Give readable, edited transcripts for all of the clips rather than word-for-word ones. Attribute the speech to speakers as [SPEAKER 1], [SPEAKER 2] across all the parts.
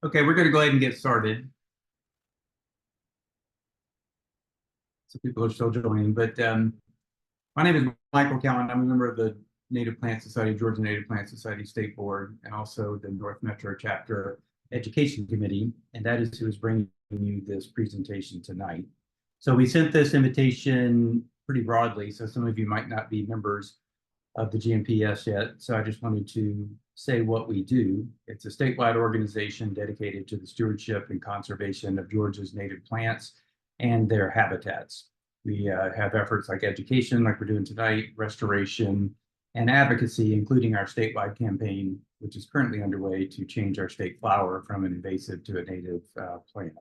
[SPEAKER 1] Okay, we're going to go ahead and get started. So people are still joining, but my name is Michael Cowan. I'm a member of the Native Plant Society, Georgia Native Plant Society State Board, and also the North Metro Chapter Education Committee, and that is who is bringing you this presentation tonight. So we sent this invitation pretty broadly, so some of you might not be members of the GNPS yet. So I just wanted to say what we do. It's a statewide organization dedicated to the stewardship and conservation of Georgia's native plants and their habitats. We have efforts like education, like we're doing tonight, restoration, and advocacy, including our statewide campaign, which is currently underway to change our state flower from an invasive to a native plant.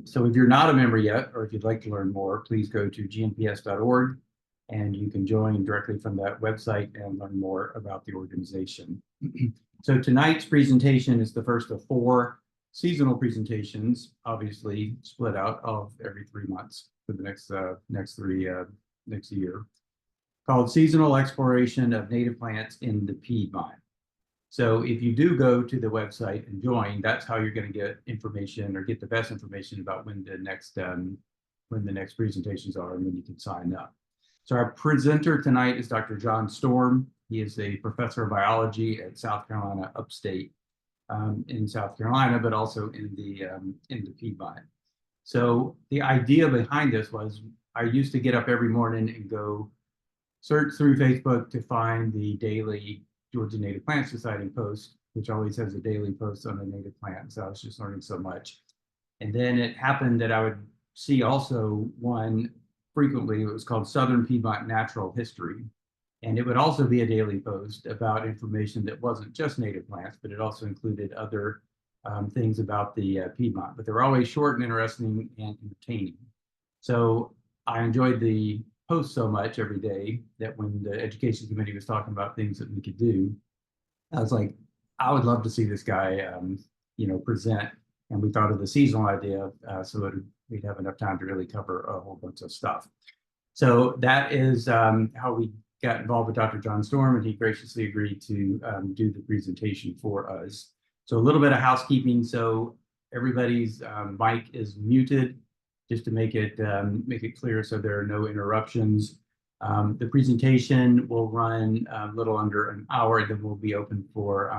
[SPEAKER 1] So if you're not a member yet, or if you'd like to learn more, please go to gnps.org and you can join directly from that website and learn more about the organization. So tonight's presentation is the first of 4 seasonal presentations, obviously split out of every 3 months for the next year, called Seasonal Exploration of Native Plants in the Piedmont. So if you do go to the website and join, that's how you're going to get information or get the best information about when the next presentations are and when you can sign up. So our presenter tonight is Dr. John Storm. He is a professor of biology at South Carolina Upstate in South Carolina, but also in the Piedmont. So the idea behind this was I used to get up every morning and go search through Facebook to find the daily Georgia Native Plant Society post, which always has a daily post on a native plant. So I was just learning so much. And then it happened that I would see also one frequently. It was called Southern Piedmont Natural History. And it would also be a daily post about information that wasn't just native plants, but it also included other things about the Piedmont. But they were always short and interesting and entertaining. So I enjoyed the post so much every day that when the education committee was talking about things that we could do, I was like, I would love to see this guy, present. And we thought of the seasonal idea so that we'd have enough time to really cover a whole bunch of stuff. So that is how we got involved with Dr. John Storm, and he graciously agreed to do the presentation for us. So a little bit of housekeeping. So everybody's mic is muted, just to make it clear so there are no interruptions. The presentation will run a little under an hour, and then we'll be open for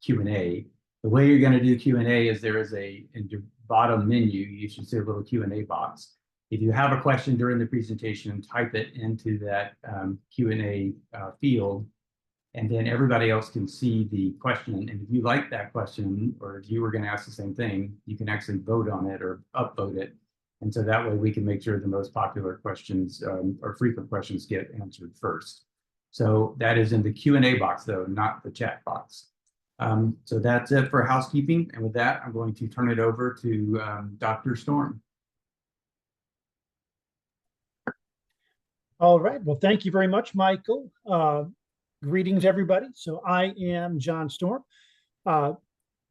[SPEAKER 1] Q&A. The way you're going to do Q&A is there is in your bottom menu, you should see a little Q&A box. If you have a question during the presentation, type it into that Q&A field, and then everybody else can see the question. And if you like that question, or if you were going to ask the same thing, you can actually vote on it or upvote it. And so that way we can make sure the most popular questions or frequent questions get answered first. So that is in the Q&A box, though, not the chat box. So that's it for housekeeping. And with that, I'm going to turn it over to Dr. Storm.
[SPEAKER 2] All right. Well, thank you very much, Michael. Greetings, everybody. So I am John Storm.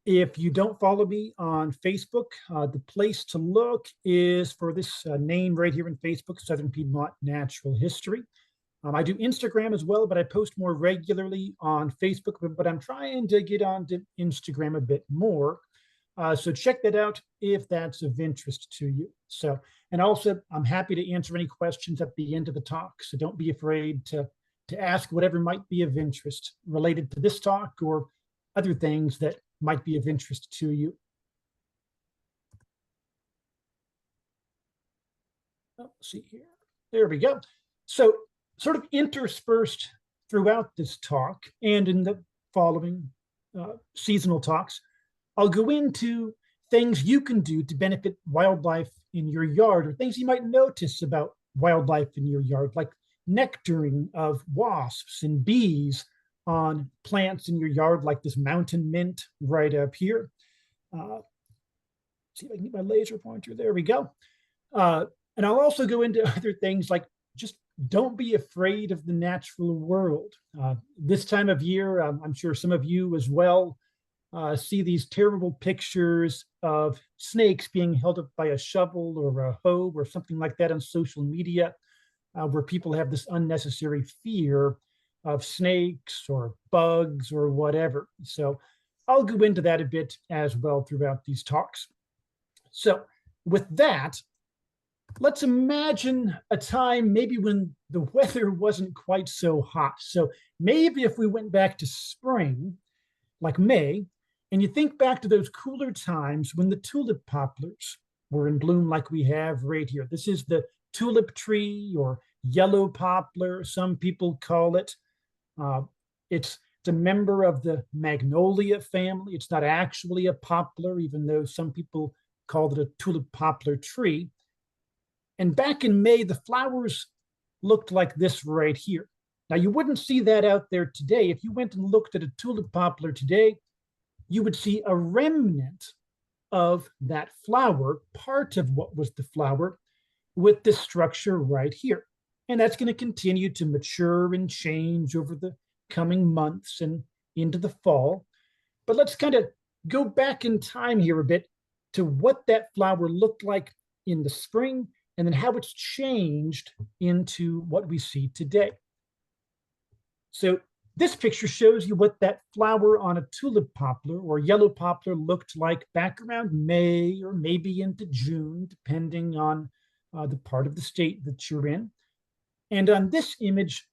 [SPEAKER 2] If you don't follow me on Facebook, the place to look is for this name right here in Facebook, Southern Piedmont Natural History. I do Instagram as well, but I post more regularly on Facebook, but I'm trying to get onto Instagram a bit more. So check that out if that's of interest to you. So, and also I'm happy to answer any questions at the end of the talk. So don't be afraid to ask whatever might be of interest related to this talk or other things that might be of interest to you. Let's see here. There we go. So sort of interspersed throughout this talk and in the following seasonal talks, I'll go into things you can do to benefit wildlife in your yard, or things you might notice about wildlife in your yard, like nectaring of wasps and bees on plants in your yard, like this mountain mint right up here. See if I can get my laser pointer. There we go. And I'll also go into other things like just don't be afraid of the natural world. This time of year, I'm sure some of you as well see these terrible pictures of snakes being held up by a shovel or a hoe or something like that on social media, where people have this unnecessary fear of snakes or bugs or whatever. So I'll go into that a bit as well throughout these talks. So with that, let's imagine a time maybe when the weather wasn't quite so hot. So maybe if we went back to spring, like May, and you think back to those cooler times when the tulip poplars were in bloom like we have right here. This is the tulip tree or yellow poplar, some people call it. Uh, it's a member of the magnolia family. It's not actually a poplar, even though some people called it a tulip poplar tree. And back in May, the flowers looked like this right here. Now, you wouldn't see that out there today. If you went and looked at a tulip poplar today, you would see a remnant of that flower, part of what was the flower, with this structure right here. And that's going to continue to mature and change over the coming months and into the fall. But let's kind of go back in time here a bit to what that flower looked like in the spring and then how it's changed into what we see today. So this picture shows you what that flower on a tulip poplar or yellow poplar looked like back around May or maybe into June, depending on the part of the state that you're in. And on this image,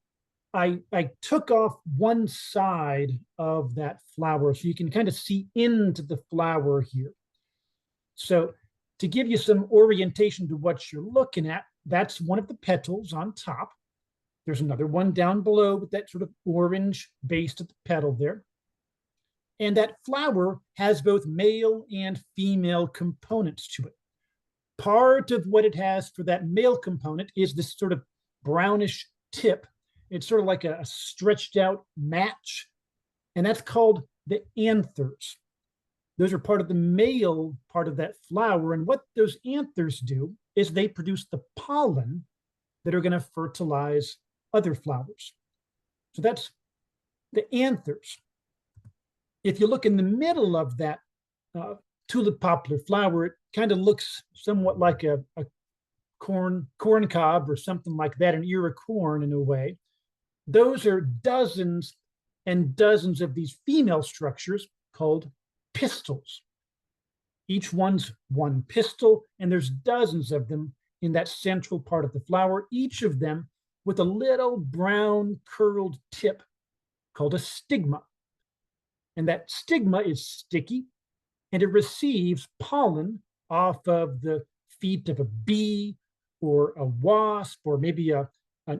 [SPEAKER 2] I took off one side of that flower so you can kind of see into the flower here. So to give you some orientation to what you're looking at, that's one of the petals on top. There's another one down below with that sort of orange base at the petal there. And that flower has both male and female components to it. Part of what it has for that male component is this sort of brownish tip. It's sort of like a stretched out match, and that's called the anthers. Those are part of the male part of that flower, and what those anthers do is they produce the pollen that are going to fertilize other flowers. So that's the anthers. If you look in the middle of that tulip poplar flower, it kind of looks somewhat like a corn cob or something like that, an ear of corn in a way. Those are dozens and dozens of these female structures called pistils. Each one's one pistil, and there's dozens of them in that central part of the flower, each of them with a little brown curled tip called a stigma. And that stigma is sticky, and it receives pollen off of the feet of a bee or a wasp or maybe an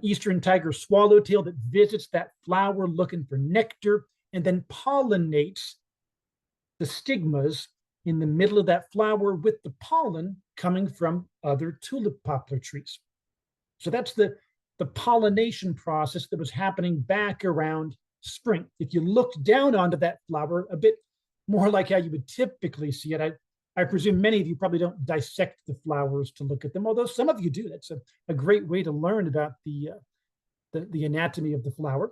[SPEAKER 2] eastern tiger swallowtail that visits that flower looking for nectar and then pollinates the stigmas in the middle of that flower with the pollen coming from other tulip poplar trees. So that's the pollination process that was happening back around spring. If you looked down onto that flower, a bit more like how you would typically see it, I presume many of you probably don't dissect the flowers to look at them, although some of you do. That's a great way to learn about the anatomy of the flower.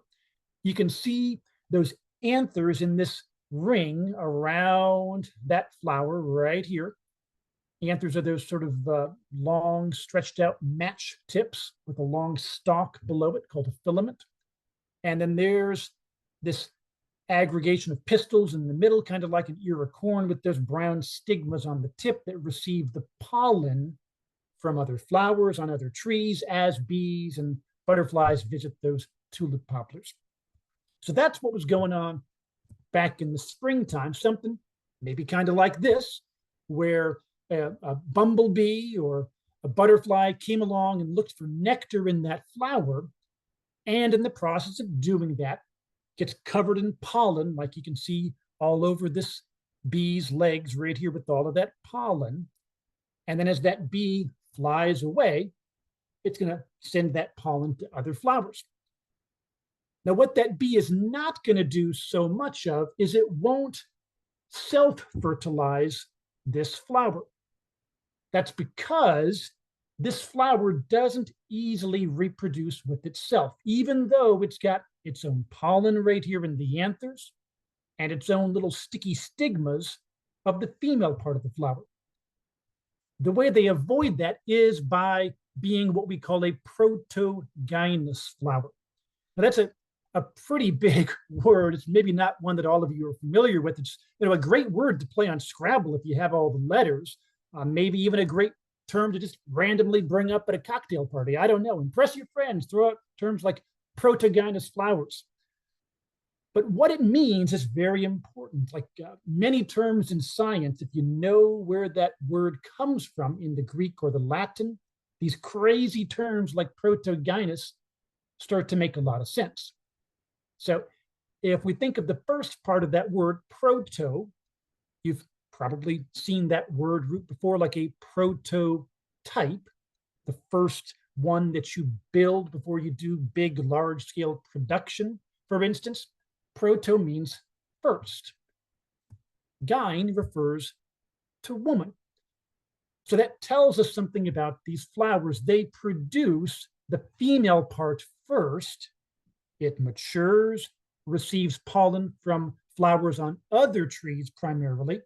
[SPEAKER 2] You can see those anthers in this ring around that flower right here. Anthers are those sort of long, stretched out match tips with a long stalk below it called a filament. And then there's this aggregation of pistils in the middle, kind of like an ear of corn with those brown stigmas on the tip that receive the pollen from other flowers on other trees as bees and butterflies visit those tulip poplars. So that's what was going on back in the springtime, something maybe kind of like this, where a bumblebee or a butterfly came along and looked for nectar in that flower, and in the process of doing that, gets covered in pollen, like you can see all over this bee's legs right here with all of that pollen. And then as that bee flies away, it's going to send that pollen to other flowers. Now, what that bee is not going to do so much of is it won't self-fertilize this flower. That's because this flower doesn't easily reproduce with itself, even though it's got its own pollen right here in the anthers and its own little sticky stigmas of the female part of the flower. The way they avoid that is by being what we call a protogynous flower. Now, that's a a pretty big word. It's maybe not one that all of you are familiar with. It's a great word to play on Scrabble if you have all the letters. Maybe even a great term to just randomly bring up at a cocktail party. I don't know. Impress your friends. Throw out terms like protogynous flowers. But what it means is very important. Like many terms in science, if you know where that word comes from in the Greek or the Latin, these crazy terms like protogynous start to make a lot of sense. So if we think of the first part of that word, proto, you've probably seen that word root before, like a prototype, the first one that you build before you do big, large-scale production, for instance. Proto means first. Gyne refers to woman. So that tells us something about these flowers. They produce the female part first. It matures, receives pollen from flowers on other trees primarily,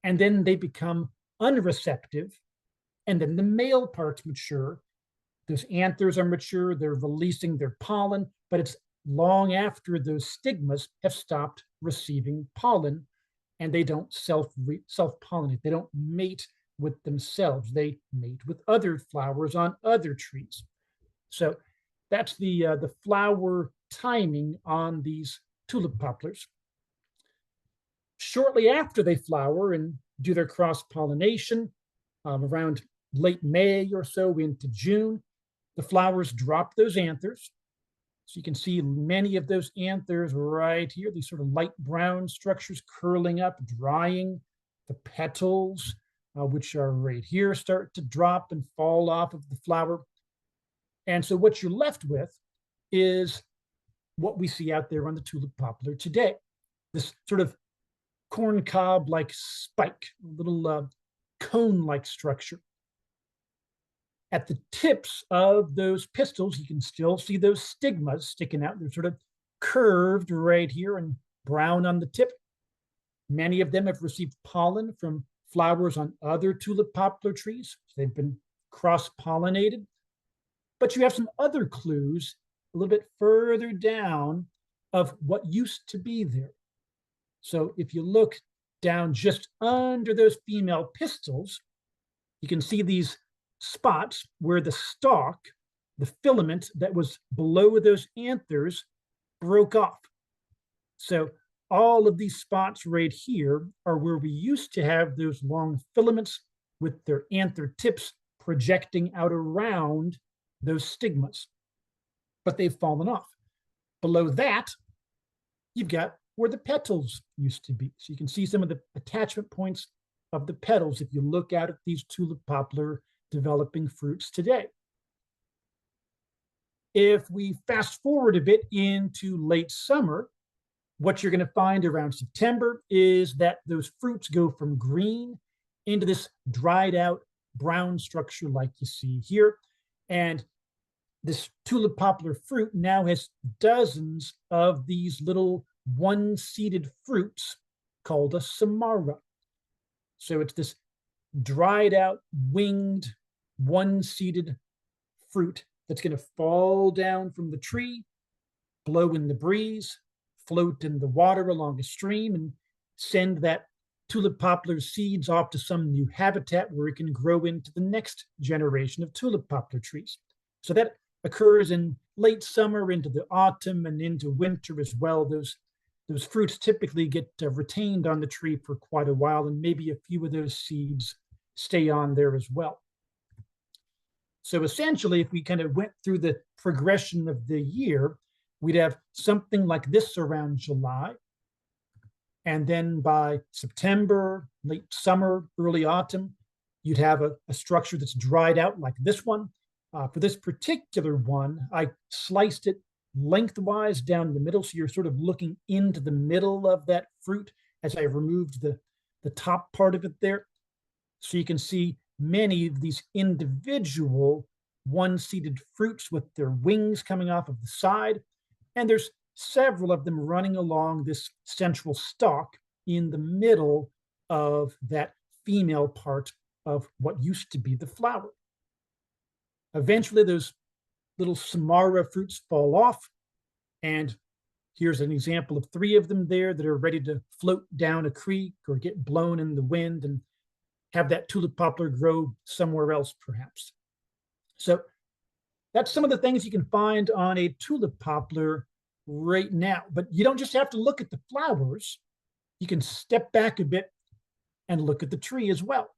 [SPEAKER 2] and then they become unreceptive. And then the male parts mature. Those anthers are mature, they're releasing their pollen, but it's long after those stigmas have stopped receiving pollen and they don't self-pollinate. They don't mate with themselves. They mate with other flowers on other trees. So that's the flower timing on these tulip poplars. Shortly after they flower and do their cross-pollination, around late May or so into June, the flowers drop those anthers. So you can see many of those anthers right here, these sort of light brown structures curling up, drying. The petals, which are right here, start to drop and fall off of the flower. And so what you're left with is what we see out there on the tulip poplar today. This sort of corn cob-like spike, a little cone-like structure. At the tips of those pistils, you can still see those stigmas sticking out. They're sort of curved right here and brown on the tip. Many of them have received pollen from flowers on other tulip poplar trees. So they've been cross-pollinated. But you have some other clues a little bit further down of what used to be there. So if you look down just under those female pistils, you can see these spots where the stalk, the filament that was below those anthers, broke off. So all of these spots right here are where we used to have those long filaments with their anther tips projecting out around those stigmas, but they've fallen off. Below that, you've got where the petals used to be. So you can see some of the attachment points of the petals if you look out at these tulip poplar developing fruits today. If we fast forward a bit into late summer, what you're going to find around September is that those fruits go from green into this dried out brown structure like you see here. And this tulip poplar fruit now has dozens of these little one-seeded fruits called a samara. So it's this dried out, winged, one-seeded fruit that's going to fall down from the tree, blow in the breeze, float in the water along a stream, and send that tulip poplar seeds off to some new habitat where it can grow into the next generation of tulip poplar trees. So that occurs in late summer into the autumn and into winter as well. Those fruits typically get retained on the tree for quite a while, and maybe a few of those seeds stay on there as well. So essentially, if we kind of went through the progression of the year, we'd have something like this around July. And then by September, late summer, early autumn, you'd have a structure that's dried out like this one. For this particular one, I sliced it lengthwise down the middle. So you're sort of looking into the middle of that fruit as I removed the top part of it there. So you can see many of these individual one-seeded fruits with their wings coming off of the side. And there's several of them running along this central stalk in the middle of that female part of what used to be the flower. Eventually, those little samara fruits fall off, and Here's an example of 3 of them there that are ready to float down a creek or get blown in the wind and have that tulip poplar grow somewhere else, perhaps. So that's some of the things you can find on a tulip poplar right now. But you don't just have to look at the flowers. You can step back a bit and look at the tree as well.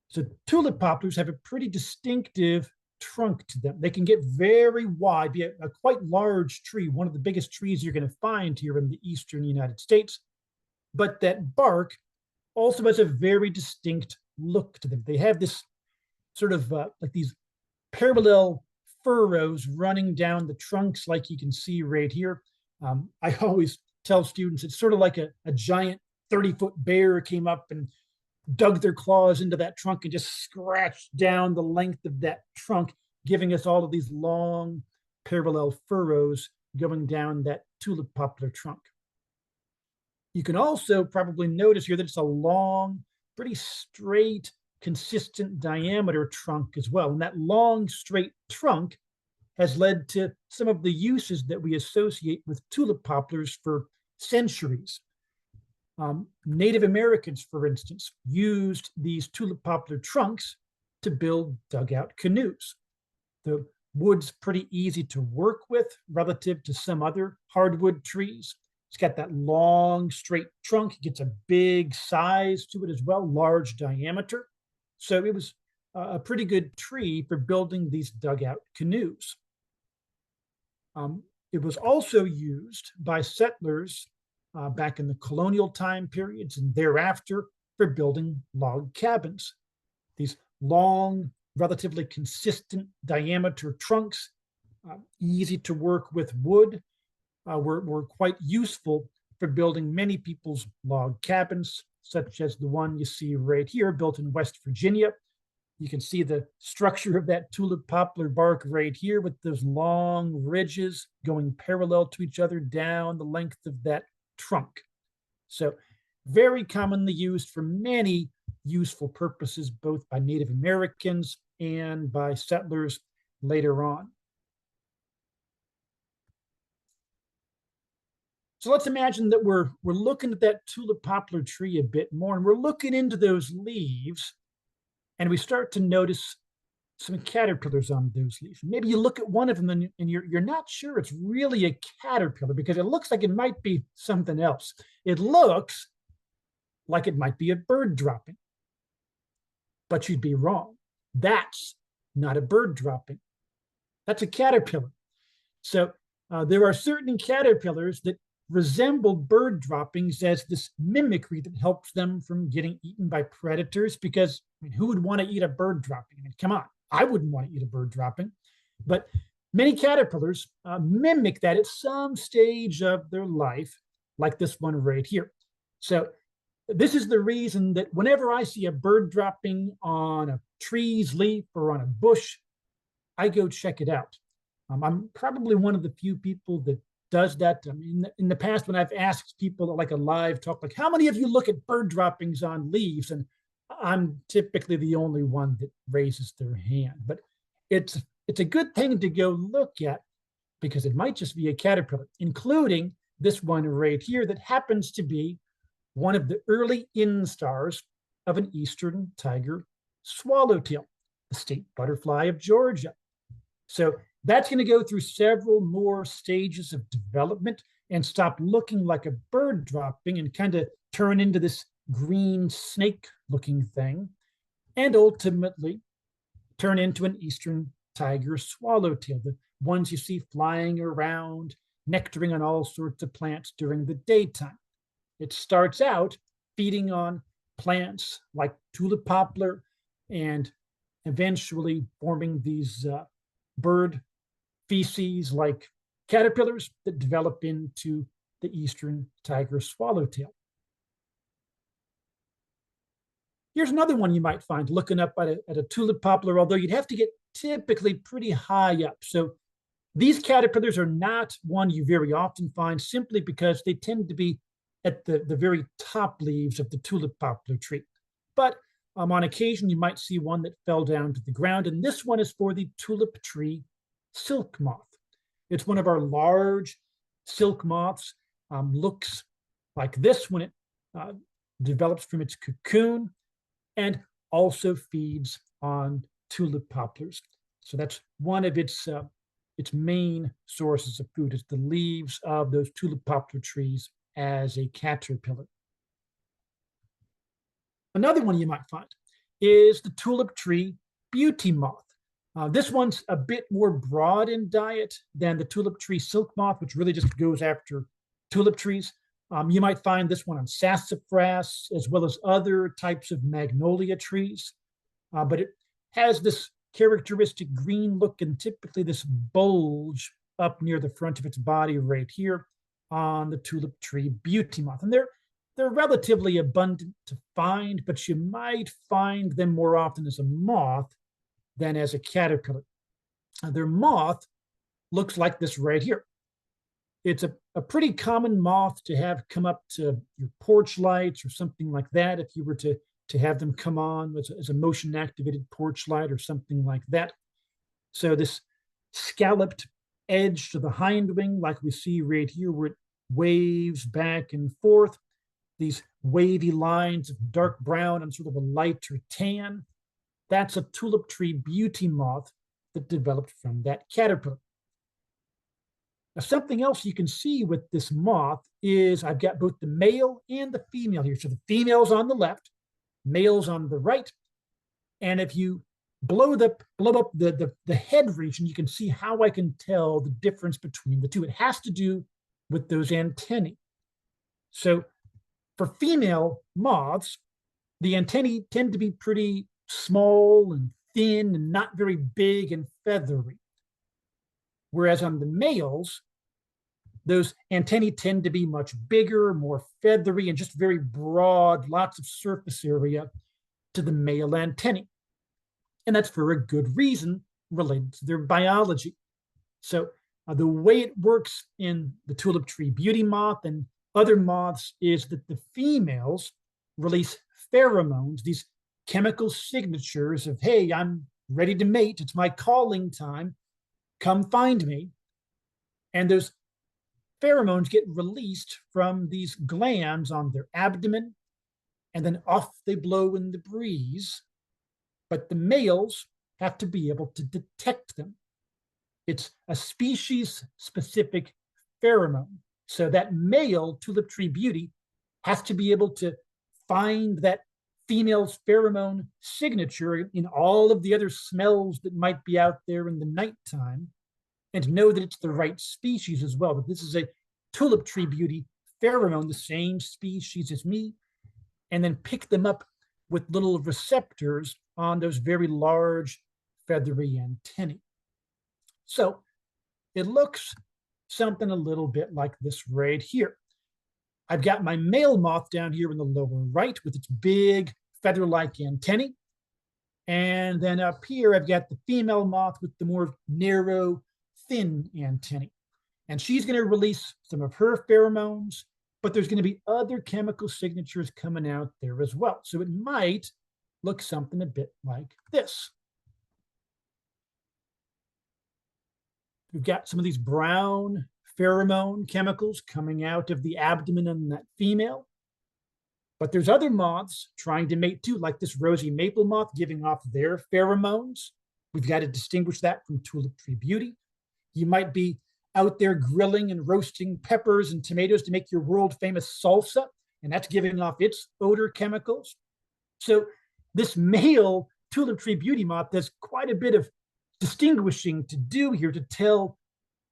[SPEAKER 2] So tulip poplars have a pretty distinctive trunk to them. They can get very wide, be a quite large tree, one of the biggest trees you're going to find here in the eastern United States. But that bark also has a very distinct look to them. They have this sort of like these parallel furrows running down the trunks, like you can see right here. I always tell students it's sort of like a giant 30-foot bear came up and dug their claws into that trunk and just scratched down the length of that trunk, giving us all of these long parallel furrows going down that tulip poplar trunk. You can also probably notice here that it's a long, pretty straight, consistent diameter trunk as well. And that long, straight trunk has led to some of the uses that we associate with tulip poplars for centuries. Native Americans, for instance, used these tulip poplar trunks to build dugout canoes. The wood's pretty easy to work with relative to some other hardwood trees. It's got that long, straight trunk. It gets a big size to it as well, large diameter. So it was a pretty good tree for building these dugout canoes. It was also used by settlers back in the colonial time periods and thereafter for building log cabins. These long, relatively consistent diameter trunks, easy to work with wood, were quite useful for building many people's log cabins, such as the one you see right here, built in West Virginia. You can see the structure of that tulip poplar bark right here with those long ridges going parallel to each other down the length of that trunk. So very commonly used for many useful purposes, both by Native Americans and by settlers later on. So let's imagine that we're looking at that tulip poplar tree a bit more, and we're looking into those leaves, and we start to notice some caterpillars on those leaves. Maybe you look at one of them and you're not sure it's really a caterpillar because it looks like it might be something else. It looks like it might be a bird dropping, but you'd be wrong. That's not a bird dropping. That's a caterpillar. So there are certain caterpillars that resemble bird droppings as this mimicry that helps them from getting eaten by predators, because I mean, who would want to eat a bird dropping? I mean, come on, I wouldn't want to eat a bird dropping. But many caterpillars mimic that at some stage of their life, like this one right here. So this is the reason that whenever I see a bird dropping on a tree's leaf or on a bush, I go check it out. I'm probably one of the few people that does that. I mean, in the past, when I've asked people like a live talk, like how many of you look at bird droppings on leaves, and I'm typically the only one that raises their hand. But it's a good thing to go look at because it might just be a caterpillar, including this one right here that happens to be one of the early instars of an eastern tiger swallowtail, the state butterfly of Georgia. So that's going to go through several more stages of development and stop looking like a bird dropping and kind of turn into this green snake looking thing, and ultimately turn into an eastern tiger swallowtail, the ones you see flying around, nectaring on all sorts of plants during the daytime. It starts out feeding on plants like tulip poplar and eventually forming these bird feces like caterpillars that develop into the eastern tiger swallowtail. Here's another one you might find looking up at a tulip poplar, although you'd have to get typically pretty high up. So these caterpillars are not one you very often find simply because they tend to be at the very top leaves of the tulip poplar tree. But on occasion, you might see one that fell down to the ground, and this one is for the tulip tree silk moth. It's one of our large silk moths looks like this when it develops from its cocoon, and also feeds on tulip poplars. So that's one of its main sources of food is the leaves of those tulip poplar trees as a caterpillar. Another one you might find is the tulip tree beauty moth. This one's a bit more broad in diet than the tulip tree silk moth, which really just goes after tulip trees. You might find this one on sassafras as well as other types of magnolia trees, but it has this characteristic green look and typically this bulge up near the front of its body right here on the tulip tree beauty moth. And they're relatively abundant to find, but you might find them more often as a moth than as a caterpillar. Their moth looks like this right here. It's a pretty common moth to have come up to your porch lights or something like that if you were to have them come on as a motion activated porch light or something like that. So this scalloped edge to the hind wing, like we see right here, where it waves back and forth, these wavy lines of dark brown and sort of a lighter tan, that's a tulip tree beauty moth that developed from that caterpillar. Now, something else you can see with this moth is I've got both the male and the female here. So the female's on the left, male's on the right. And if you blow up the head region, you can see how I can tell the difference between the two. It has to do with those antennae. So for female moths, the antennae tend to be pretty small and thin and not very big and feathery. Whereas on the males, those antennae tend to be much bigger, more feathery, and just very broad, lots of surface area to the male antennae. And that's for a good reason related to their biology. So the way it works in the tulip tree beauty moth and other moths is that the females release pheromones, these chemical signatures of, hey, I'm ready to mate, it's my calling time, come find me. And those pheromones get released from these glands on their abdomen, and then off they blow in the breeze. But the males have to be able to detect them. It's a species-specific pheromone. So that male tulip tree beauty has to be able to find that female's pheromone signature in all of the other smells that might be out there in the nighttime, and know that it's the right species as well. But this is a tulip tree beauty pheromone, the same species as me, and then pick them up with little receptors on those very large feathery antennae. So it looks something a little bit like this right here. I've got my male moth down here in the lower right with its big feather-like antennae. And then up here, I've got the female moth with the more narrow, thin antennae. And she's going to release some of her pheromones, but there's going to be other chemical signatures coming out there as well. So it might look something a bit like this. We've got some of these brown pheromone chemicals coming out of the abdomen of that female. But there's other moths trying to mate too, like this rosy maple moth giving off their pheromones. We've got to distinguish that from tulip tree beauty. You might be out there grilling and roasting peppers and tomatoes to make your world famous salsa, and that's giving off its odor chemicals. So this male tulip tree beauty moth does quite a bit of distinguishing to do here to tell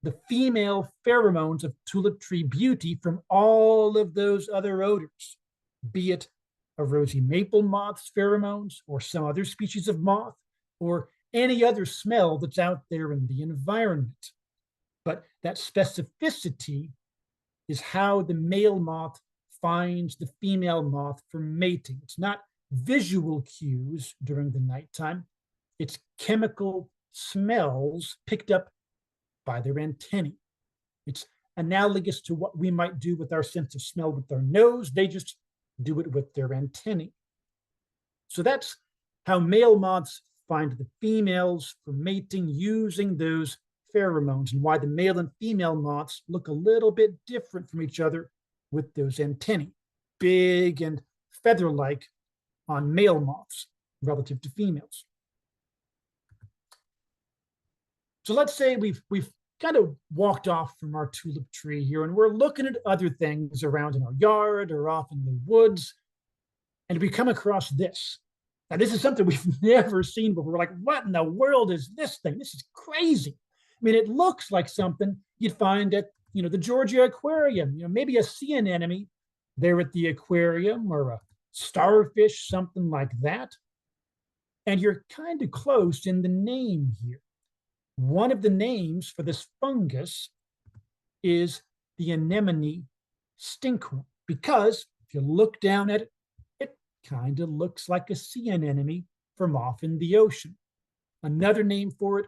[SPEAKER 2] the female pheromones of tulip tree beauty from all of those other odors, be it a rosy maple moth's pheromones or some other species of moth or any other smell that's out there in the environment. But that specificity is how the male moth finds the female moth for mating. It's not visual cues during the nighttime. It's chemical smells picked up by their antennae. It's analogous to what we might do with our sense of smell with our nose. They just do it with their antennae. So that's how male moths find the females for mating using those pheromones and why the male and female moths look a little bit different from each other with those antennae, big and feather-like on male moths relative to females. So let's say we've kind of walked off from our tulip tree here and we're looking at other things around in our yard or off in the woods, and we come across this. Now, this is something we've never seen before. We're like, what in the world is this thing? This is crazy. I mean, it looks like something you'd find at, the Georgia Aquarium, maybe a sea anemone there at the aquarium, or a starfish, something like that. And you're kind of close in the name here. One of the names for this fungus is the anemone stinkhorn, because if you look down at it, it kind of looks like a sea anemone from off in the ocean. Another name for it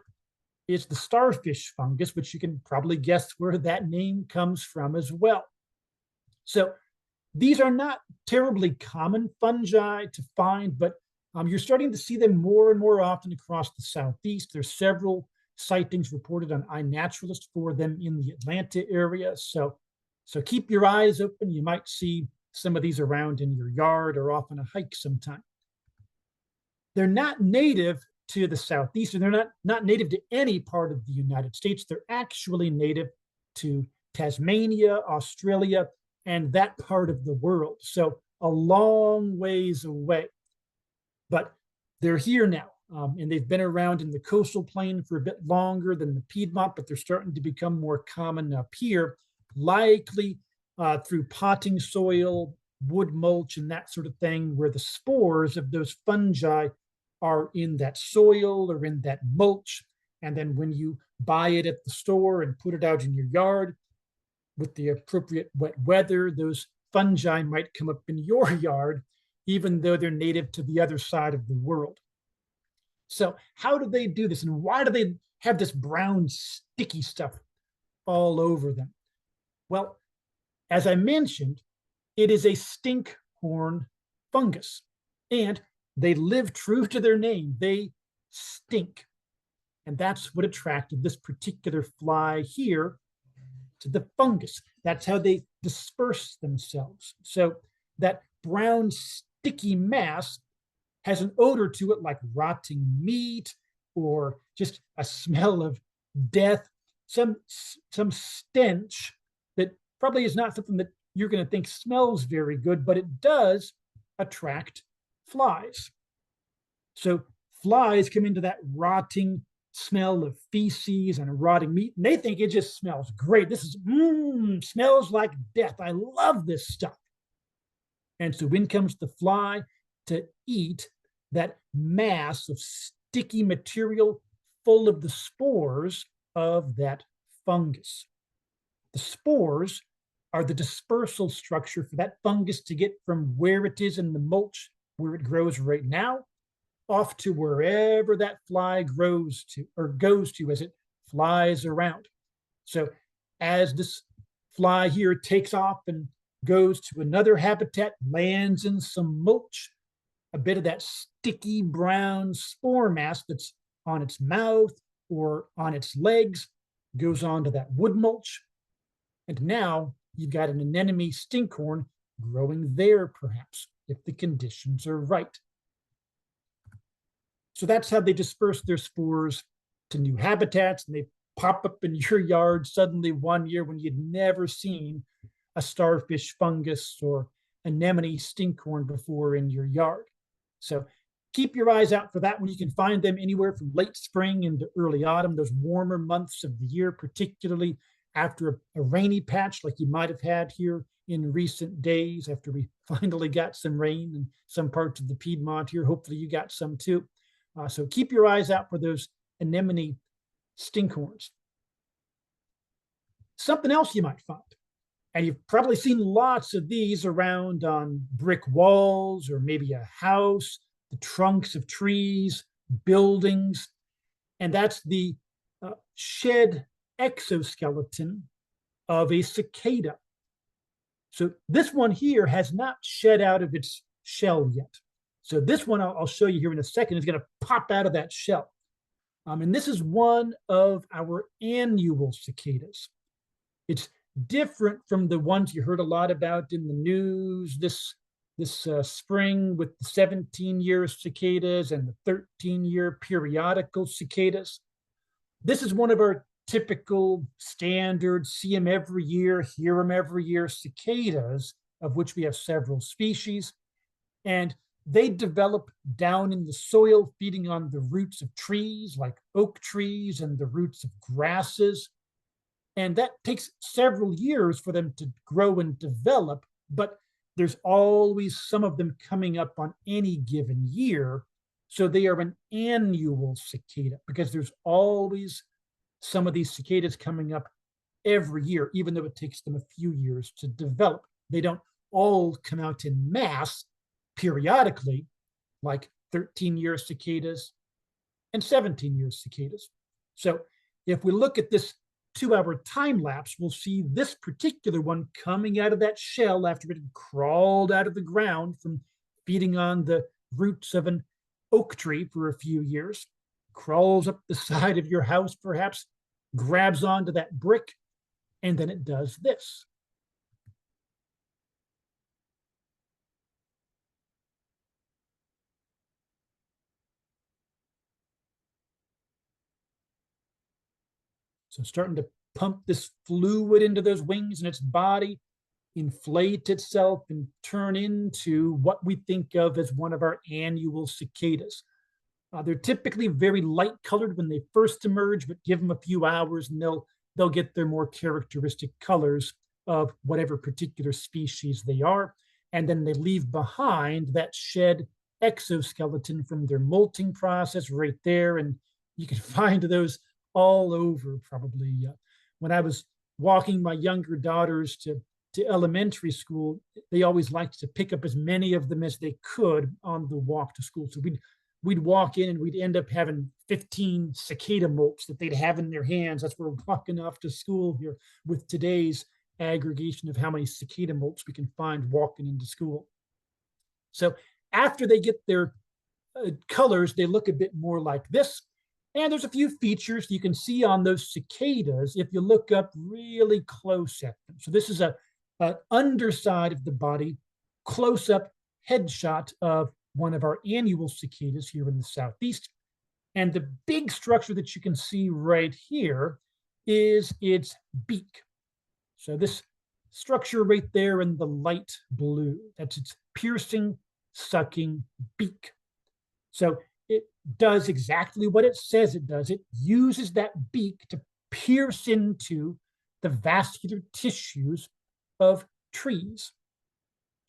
[SPEAKER 2] is the starfish fungus, which you can probably guess where that name comes from as well. So these are not terribly common fungi to find, but you're starting to see them more and more often across the Southeast. There's several sightings reported on iNaturalist for them in the Atlanta area. So keep your eyes open. You might see some of these around in your yard or off on a hike sometime. They're not native to the Southeast, and they're not native to any part of the United States. They're actually native to Tasmania, Australia, and that part of the world. So a long ways away. But they're here now. And they've been around in the coastal plain for a bit longer than the Piedmont, but they're starting to become more common up here, likely through potting soil, wood mulch, and that sort of thing, where the spores of those fungi are in that soil or in that mulch. And then when you buy it at the store and put it out in your yard with the appropriate wet weather, those fungi might come up in your yard, even though they're native to the other side of the world. So how do they do this? And why do they have this brown sticky stuff all over them? Well, as I mentioned, it is a stinkhorn fungus, and they live true to their name. They stink. And that's what attracted this particular fly here to the fungus. That's how they disperse themselves. So that brown sticky mass has an odor to it like rotting meat, or just a smell of death, some stench that probably is not something that you're going to think smells very good, but it does attract flies. So flies come into that rotting smell of feces and rotting meat, and they think it just smells great. This is, smells like death. I love this stuff. And so in comes the fly to eat that mass of sticky material full of the spores of that fungus. The spores are the dispersal structure for that fungus to get from where it is in the mulch, where it grows right now, off to wherever that fly grows to or goes to as it flies around. So as this fly here takes off and goes to another habitat, lands in some mulch, a bit of that sticky brown spore mass that's on its mouth or on its legs goes onto that wood mulch. And now you've got an anemone stinkhorn growing there, perhaps, if the conditions are right. So that's how they disperse their spores to new habitats, and they pop up in your yard suddenly one year when you'd never seen a starfish fungus or anemone stinkhorn before in your yard. So keep your eyes out for that one. You can find them anywhere from late spring into early autumn, those warmer months of the year, particularly after a rainy patch like you might have had here in recent days after we finally got some rain in some parts of the Piedmont here. Hopefully you got some too. So keep your eyes out for those anemone stinkhorns. Something else you might find, and you've probably seen lots of these around on brick walls or maybe a house, the trunks of trees, buildings, and that's the shed exoskeleton of a cicada. So this one here has not shed out of its shell yet. So this one I'll show you here in a second is going to pop out of that shell. And this is one of our annual cicadas. It's different from the ones you heard a lot about in the news this spring with the 17-year cicadas and the 13-year periodical cicadas. This is one of our typical standard see them every year, hear them every year cicadas, of which we have several species. And they develop down in the soil, feeding on the roots of trees like oak trees and the roots of grasses. And that takes several years for them to grow and develop, but there's always some of them coming up on any given year. So they are an annual cicada because there's always some of these cicadas coming up every year, even though it takes them a few years to develop. They don't all come out in mass periodically, like 13-year cicadas and 17-year cicadas. So if we look at this 2-hour time lapse, we'll see this particular one coming out of that shell after it had crawled out of the ground from feeding on the roots of an oak tree for a few years, crawls up the side of your house, perhaps, grabs onto that brick, and then it does this. So starting to pump this fluid into those wings and its body, inflate itself and turn into what we think of as one of our annual cicadas. They're typically very light colored when they first emerge, but give them a few hours and they'll get their more characteristic colors of whatever particular species they are. And then they leave behind that shed exoskeleton from their molting process right there. And you can find those all over probably. When I was walking my younger daughters to elementary school, they always liked to pick up as many of them as they could on the walk to school. So we'd walk in and we'd end up having 15 cicada molts that they'd have in their hands. That's where we're walking off to school here with today's aggregation of how many cicada molts we can find walking into school. So after they get their colors, they look a bit more like this. And there's a few features you can see on those cicadas if you look up really close at them. So this is an underside of the body, close-up headshot of one of our annual cicadas here in the Southeast. And the big structure that you can see right here is its beak. So this structure right there in the light blue, that's its piercing, sucking beak. So it does exactly what it says it does. It uses that beak to pierce into the vascular tissues of trees.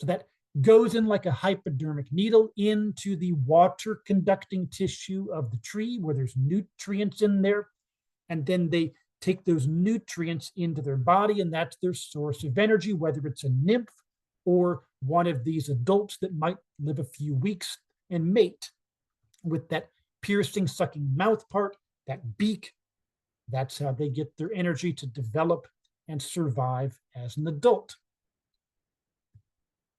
[SPEAKER 2] So that goes in like a hypodermic needle into the water conducting tissue of the tree where there's nutrients in there. And then they take those nutrients into their body, and that's their source of energy, whether it's a nymph or one of these adults that might live a few weeks and mate with that piercing, sucking mouth part, that beak. That's how they get their energy to develop and survive as an adult.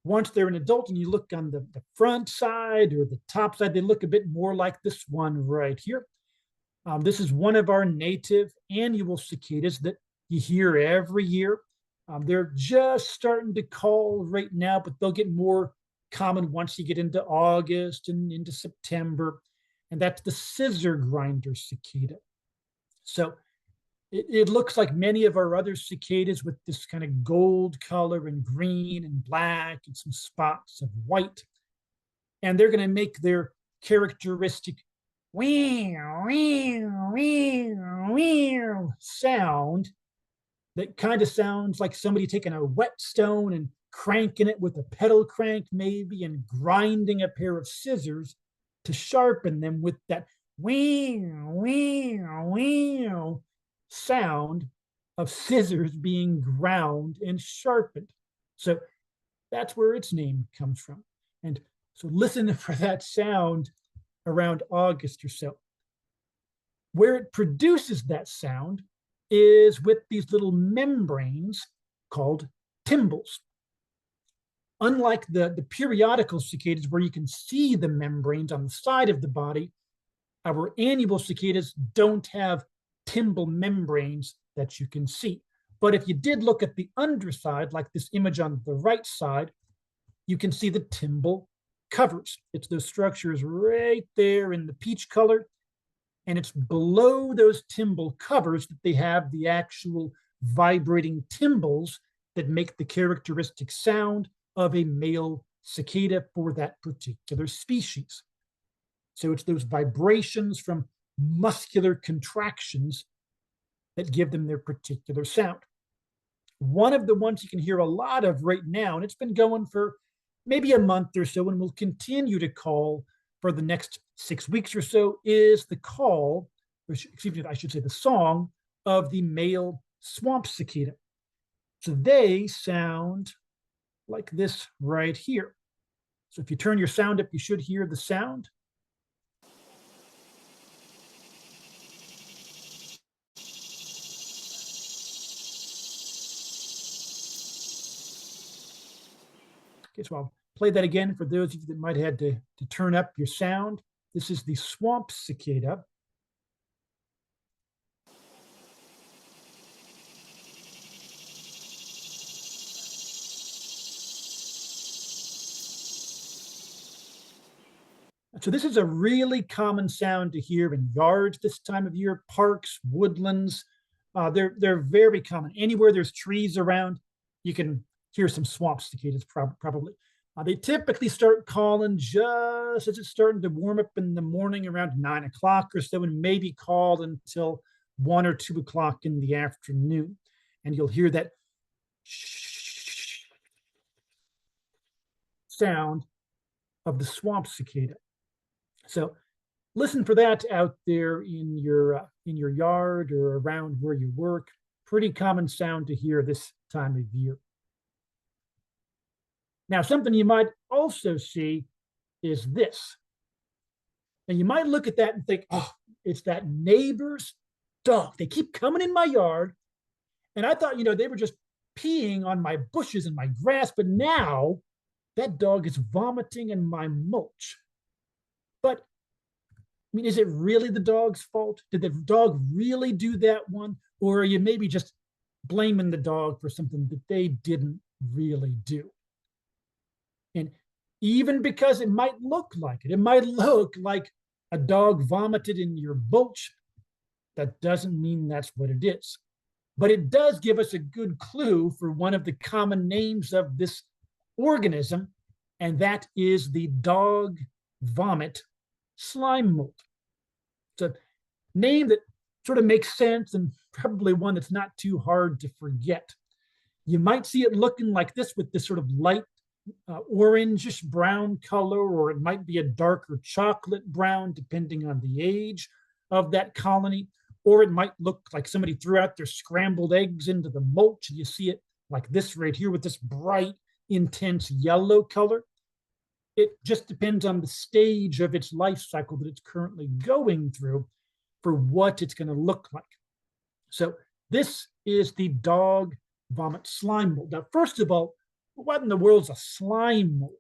[SPEAKER 2] Once they're an adult and you look on the front side or the top side, they look a bit more like this one right here. This is one of our native annual cicadas that you hear every year. They're just starting to call right now, but they'll get more common once you get into August and into September. And that's the scissor grinder cicada. So it looks like many of our other cicadas with this kind of gold color and green and black and some spots of white. And they're going to make their characteristic sound that kind of sounds like somebody taking a whetstone and cranking it with a pedal crank maybe and grinding a pair of scissors to sharpen them with that sound of scissors being ground and sharpened. So that's where its name comes from. And so listen for that sound around August or so. Where it produces that sound is with these little membranes called tymbals. Unlike the periodical cicadas where you can see the membranes on the side of the body, Our annual cicadas don't have timbal membranes that you can see. But if you did look at the underside, like this image on the right side, you can see the timbal covers. It's those structures right there in the peach color. And it's below those timbal covers that they have the actual vibrating timbals that make the characteristic sound of a male cicada for that particular species. So it's those vibrations from muscular contractions that give them their particular sound. One of the ones you can hear a lot of right now, and it's been going for maybe a month or so, and will continue to call for the next 6 weeks or so, is the call, or excuse me, I should say the song of the male swamp cicada. So they sound like this right here. So if you turn your sound up, you should hear the sound. Okay, so I'll play that again for those of you that might have had to turn up your sound. This is the swamp cicada. So this is a really common sound to hear in yards this time of year, parks, woodlands. They're very common. Anywhere there's trees around, you can hear some swamp cicadas probably. They typically start calling just as it's starting to warm up in the morning around 9 o'clock or so, and maybe call until 1 or 2 o'clock in the afternoon. And you'll hear that sound of the swamp cicada. So listen for that out there in your yard or around where you work. Pretty common sound to hear this time of year. Now, something you might also see is this. And you might look at that and think, oh, it's that neighbor's dog. They keep coming in my yard. And I thought, they were just peeing on my bushes and my grass, but now that dog is vomiting in my mulch. But I mean, is it really the dog's fault? Did the dog really do that one? Or are you maybe just blaming the dog for something that they didn't really do? And even because it might look like it might look like a dog vomited in your mulch, that doesn't mean that's what it is. But it does give us a good clue for one of the common names of this organism, and that is the dog vomit slime mold. It's a name that sort of makes sense and probably one that's not too hard to forget. You might see it looking like this with this sort of light orangish brown color, or it might be a darker chocolate brown, depending on the age of that colony. Or it might look like somebody threw out their scrambled eggs into the mulch, and you see it like this right here with this bright, intense yellow color. It just depends on the stage of its life cycle that it's currently going through for what it's going to look like. So this is the dog vomit slime mold. Now, first of all, what in the world's a slime mold?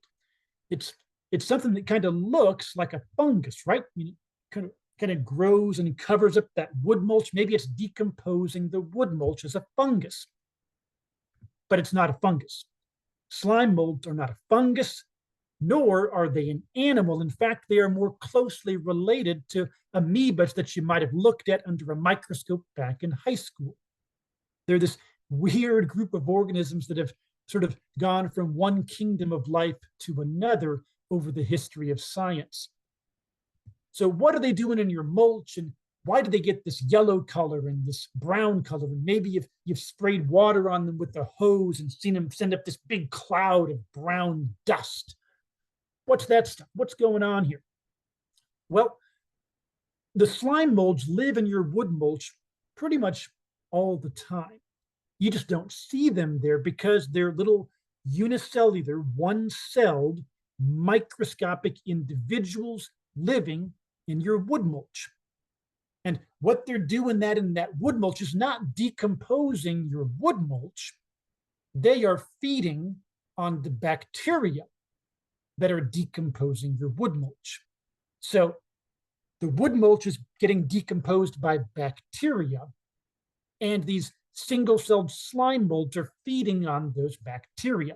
[SPEAKER 2] It's something that kind of looks like a fungus, right? I mean, it kind of grows and covers up that wood mulch. Maybe it's decomposing the wood mulch as a fungus, but it's not a fungus. Slime molds are not a fungus, nor are they an animal. In fact, they are more closely related to amoebas that you might have looked at under a microscope back in high school. They're this weird group of organisms that have sort of gone from one kingdom of life to another over the history of science. So what are they doing in your mulch, and why do they get this yellow color and this brown color? And maybe you've sprayed water on them with a hose and seen them send up this big cloud of brown dust. What's that stuff? What's going on here? Well, the slime molds live in your wood mulch pretty much all the time. You just don't see them there because they're little unicellular, one-celled, microscopic individuals living in your wood mulch. And what they're doing in that wood mulch is not decomposing your wood mulch. They are feeding on the bacteria that are decomposing your wood mulch. So The wood mulch is getting decomposed by bacteria, and these single-celled slime molds are feeding on those bacteria.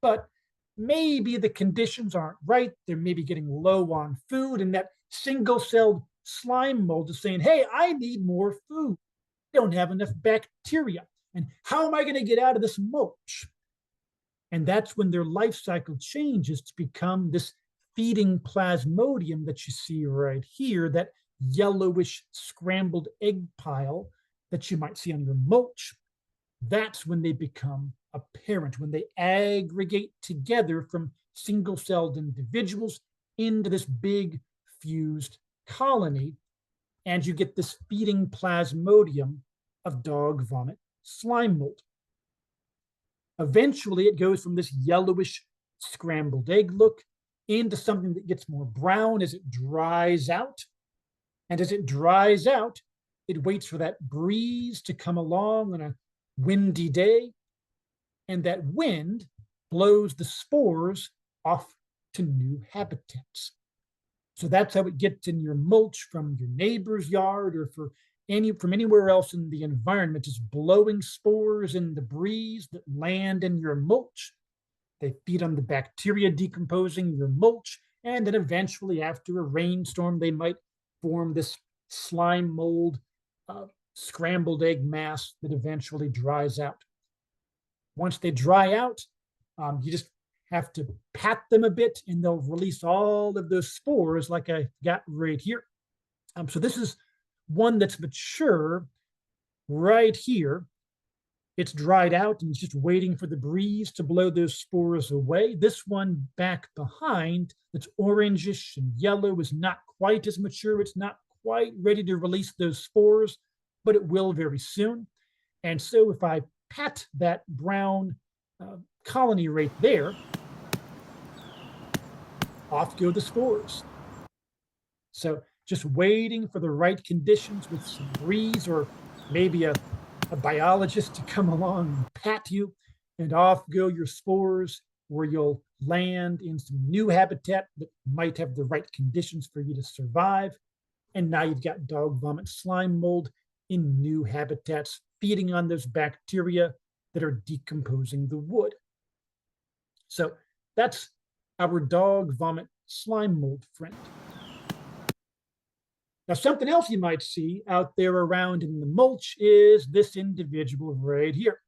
[SPEAKER 2] But maybe the conditions aren't right. They're maybe getting low on food, and that single-celled slime mold is saying, hey, I need more food. I don't have enough bacteria. And how am I going to get out of this mulch? And that's when their life cycle changes to become this feeding plasmodium that you see right here, that yellowish scrambled egg pile that you might see on your mulch. That's when they become a parent, when they aggregate together from single-celled individuals into this big fused colony, and you get this feeding plasmodium of dog vomit slime mold. Eventually, it goes from this yellowish scrambled egg look into something that gets more brown as it dries out. And as it dries out, it waits for that breeze to come along on a windy day, and that wind blows the spores off to new habitats. So that's how it gets in your mulch from your neighbor's yard or from anywhere else in the environment, is blowing spores in the breeze that land in your mulch. They feed on the bacteria decomposing your mulch, and then eventually, after a rainstorm, they might form this slime mold scrambled egg mass that eventually dries out. Once they dry out, you just have to pat them a bit, and they'll release all of those spores like I got right here. So this is one that's mature right here. It's dried out and it's just waiting for the breeze to blow those spores away. This one back behind, that's orangish and yellow, is not quite as mature. It's not quite ready to release those spores, but it will very soon. And so if I pat that brown colony right there, off go the spores. So just waiting for the right conditions with some breeze, or maybe a biologist to come along and pat you, and off go your spores, where you'll land in some new habitat that might have the right conditions for you to survive. And now you've got dog vomit slime mold in new habitats, feeding on those bacteria that are decomposing the wood. So that's our dog vomit slime mold friend. Now, something else you might see out there around in the mulch is this individual right here.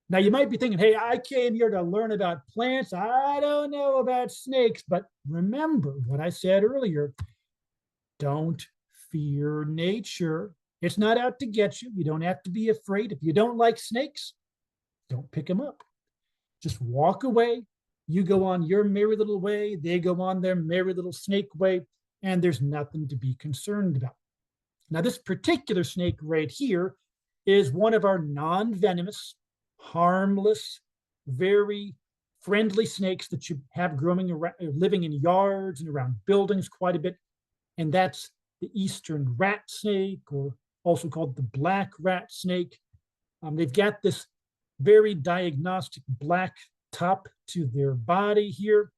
[SPEAKER 2] Now, you might be thinking, hey, I came here to learn about plants. I don't know about snakes. But remember what I said earlier. Don't fear nature. It's not out to get you. You don't have to be afraid. If you don't like snakes, don't pick them up. Just walk away. You go on your merry little way. They go on their merry little snake way. And there's nothing to be concerned about. Now, this particular snake right here is one of our non-venomous, harmless, very friendly snakes that you have growing around, living in yards and around buildings quite a bit. And that's the eastern rat snake, or also called the black rat snake. They've got this very diagnostic black top to their body here.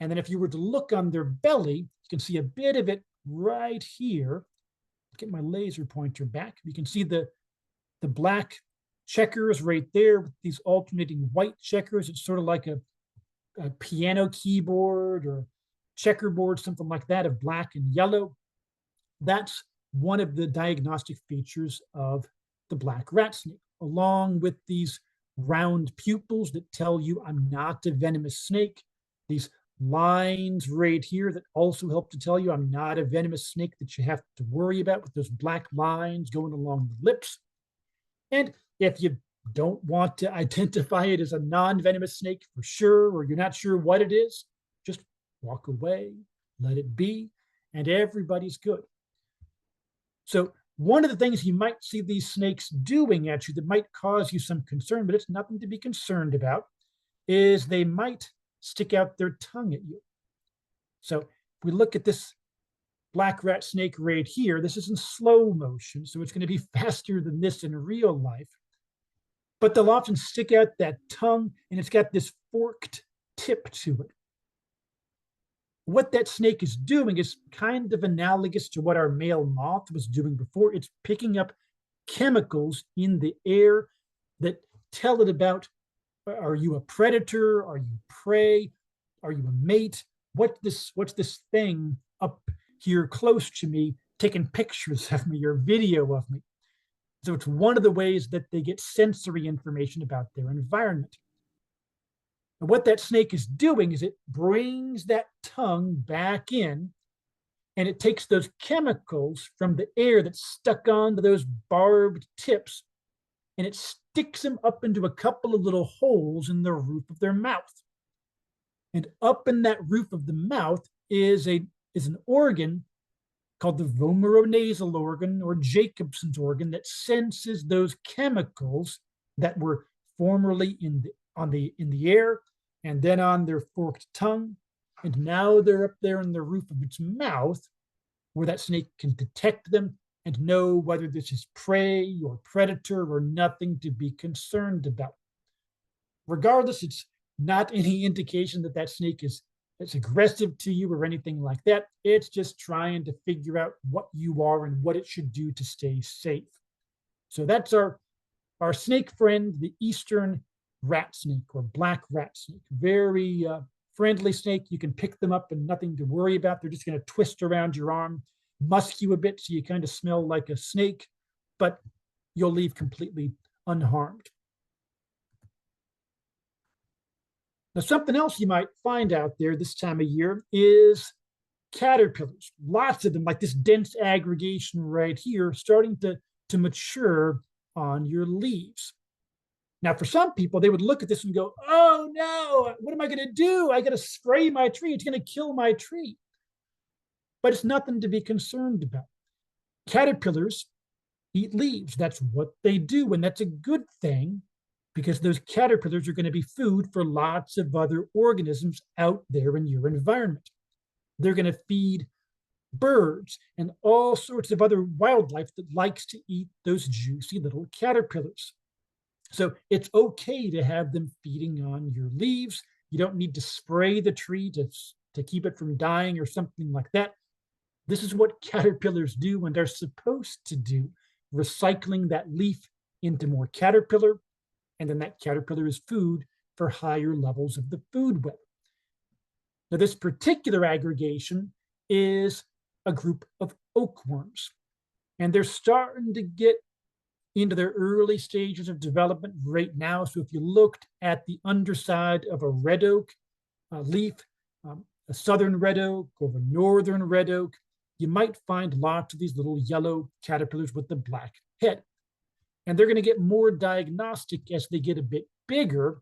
[SPEAKER 2] And then if you were to look on their belly, you can see a bit of it right here. Get my laser pointer back. You can see the black checkers right there with these alternating white checkers. It's sort of like a piano keyboard or checkerboard, something like that, of black and yellow. That's one of the diagnostic features of the black rat snake, along with these round pupils that tell you I'm not a venomous snake. These lines right here that also help to tell you I'm not a venomous snake that you have to worry about, with those black lines going along the lips. And if you don't want to identify it as a non-venomous snake for sure, or you're not sure what it is, just walk away, let it be, and everybody's good. So one of the things you might see these snakes doing at you that might cause you some concern, but it's nothing to be concerned about, is they might stick out their tongue at you. So if we look at this black rat snake right here, this is in slow motion, so it's going to be faster than this in real life. But they'll often stick out that tongue, and it's got this forked tip to it. What that snake is doing is kind of analogous to what our male moth was doing before. It's picking up chemicals in the air that tell it about, are you a predator? Are you prey? Are you a mate? What's this thing up here close to me taking pictures of me or video of me? So it's one of the ways that they get sensory information about their environment. And what that snake is doing is it brings that tongue back in, and it takes those chemicals from the air that's stuck onto those barbed tips, and it sticks them up into a couple of little holes in the roof of their mouth. And up in that roof of the mouth is an organ called the vomeronasal organ, or Jacobson's organ, that senses those chemicals that were formerly in the air and then on their forked tongue, and now they're up there in the roof of its mouth, where that snake can detect them and know whether this is prey or predator or nothing to be concerned about. Regardless, it's not any indication that that snake is aggressive to you or anything like that. It's just trying to figure out what you are and what it should do to stay safe. So that's our snake friend, the eastern rat snake, or black rat snake. Very friendly snake. You can pick them up and nothing to worry about. They're just going to twist around your arm, musk you a bit so you kind of smell like a snake, but you'll leave completely unharmed. Now, something else you might find out there this time of year is caterpillars. Lots of them, like this dense aggregation right here, starting to mature on your leaves. Now, for some people, they would look at this and go, oh no, what am I going to do? I got to spray my tree. It's going to kill my tree. But it's nothing to be concerned about. Caterpillars eat leaves. That's what they do. And that's a good thing, because those caterpillars are going to be food for lots of other organisms out there in your environment. They're going to feed birds and all sorts of other wildlife that likes to eat those juicy little caterpillars. So it's okay to have them feeding on your leaves. You don't need to spray the tree to keep it from dying or something like that. This is what caterpillars do and are supposed to do, recycling that leaf into more caterpillar, and then that caterpillar is food for higher levels of the food web. Now, this particular aggregation is a group of oakworms, and they're starting to get into their early stages of development right now. So if you looked at the underside of a red oak leaf, a southern red oak or a northern red oak, you might find lots of these little yellow caterpillars with the black head. And they're going to get more diagnostic as they get a bit bigger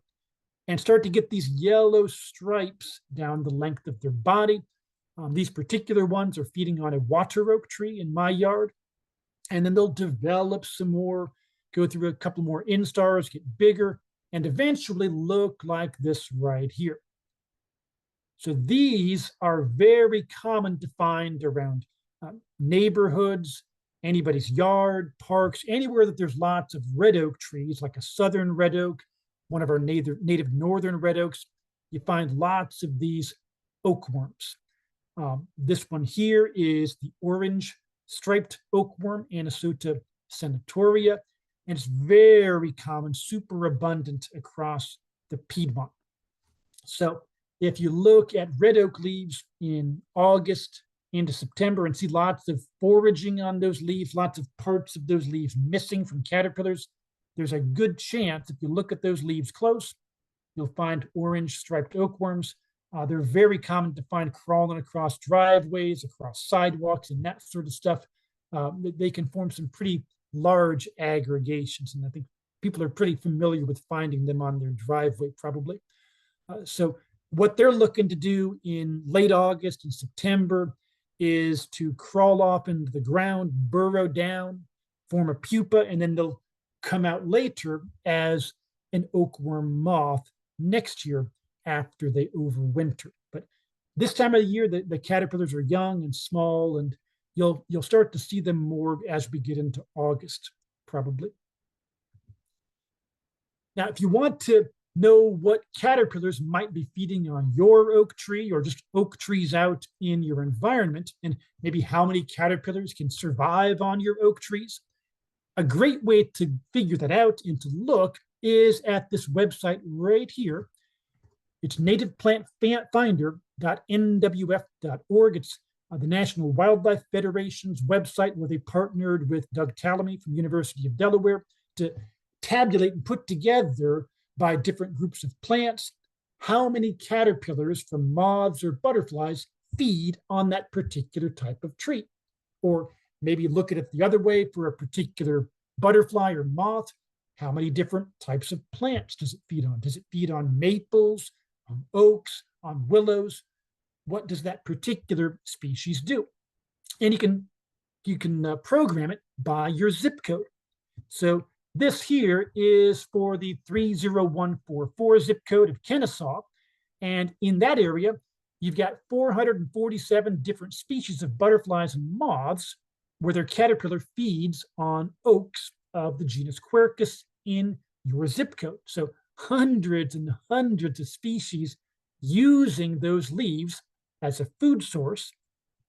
[SPEAKER 2] and start to get these yellow stripes down the length of their body. These particular ones are feeding on a water oak tree in my yard. And then they'll develop some more, go through a couple more instars, get bigger, and eventually look like this right here. So these are very common to find around neighborhoods, anybody's yard, parks, anywhere that there's lots of red oak trees, like a southern red oak, one of our native northern red oaks. You find lots of these oakworms. This one here is the orange striped oakworm, Anisota senatoria, and it's very common, super abundant across the Piedmont. So if you look at red oak leaves in August into September and see lots of foraging on those leaves, lots of parts of those leaves missing from caterpillars, there's a good chance if you look at those leaves close, you'll find orange striped oakworms. They're very common to find crawling across driveways, across sidewalks, and that sort of stuff. They can form some pretty large aggregations, and I think people are pretty familiar with finding them on their driveway, probably. So what they're looking to do in late August and September is to crawl off into the ground, burrow down, form a pupa, and then they'll come out later as an oakworm moth next year after they overwinter. But this time of the year, the caterpillars are young and small, and you'll start to see them more as we get into August, probably. Now, if you want to know what caterpillars might be feeding on your oak tree or just oak trees out in your environment, and maybe how many caterpillars can survive on your oak trees. A great way to figure that out and to look is at this website right here. It's nativeplantfinder.nwf.org. It's the National Wildlife Federation's website, where they partnered with Doug Tallamy from the University of Delaware to tabulate and put together by different groups of plants how many caterpillars from moths or butterflies feed on that particular type of tree. Or maybe look at it the other way for a particular butterfly or moth. How many different types of plants does it feed on? Does it feed on maples, on oaks, on willows? What does that particular species do? And you can program it by your zip code. So this here is for the 30144 zip code of Kennesaw. And in that area, you've got 447 different species of butterflies and moths where their caterpillar feeds on oaks of the genus Quercus in your zip code. So hundreds and hundreds of species using those leaves as a food source,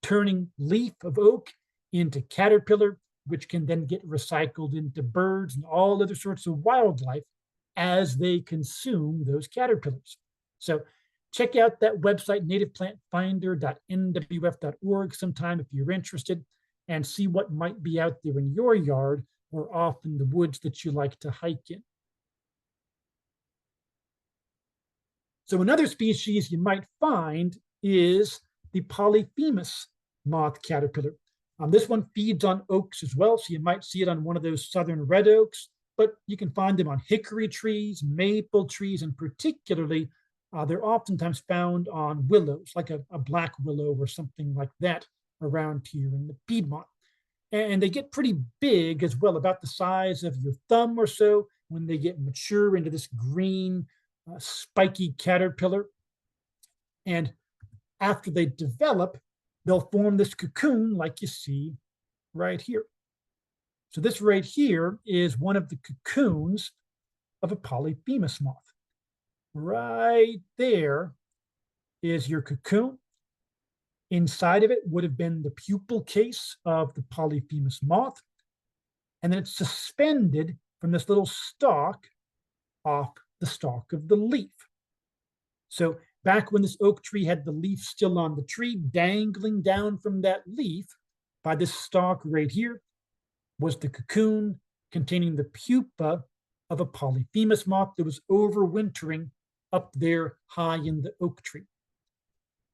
[SPEAKER 2] turning leaf of oak into caterpillar, which can then get recycled into birds and all other sorts of wildlife as they consume those caterpillars. So check out that website, nativeplantfinder.nwf.org, sometime if you're interested, and see what might be out there in your yard or off in the woods that you like to hike in. So another species you might find is the Polyphemus moth caterpillar. This one feeds on oaks as well, so you might see it on one of those southern red oaks, but you can find them on hickory trees, maple trees, and particularly they're oftentimes found on willows, like a black willow or something like that around here in the Piedmont. And they get pretty big as well, about the size of your thumb or so when they get mature into this green, spiky caterpillar. And after they develop, they'll form this cocoon like you see right here. So this right here is one of the cocoons of a Polyphemus moth. Right there is your cocoon. Inside of it would have been the pupal case of the Polyphemus moth. And then it's suspended from this little stalk off the stalk of the leaf. So back when this oak tree had the leaf still on the tree, dangling down from that leaf by this stalk right here was the cocoon containing the pupa of a Polyphemus moth that was overwintering up there high in the oak tree.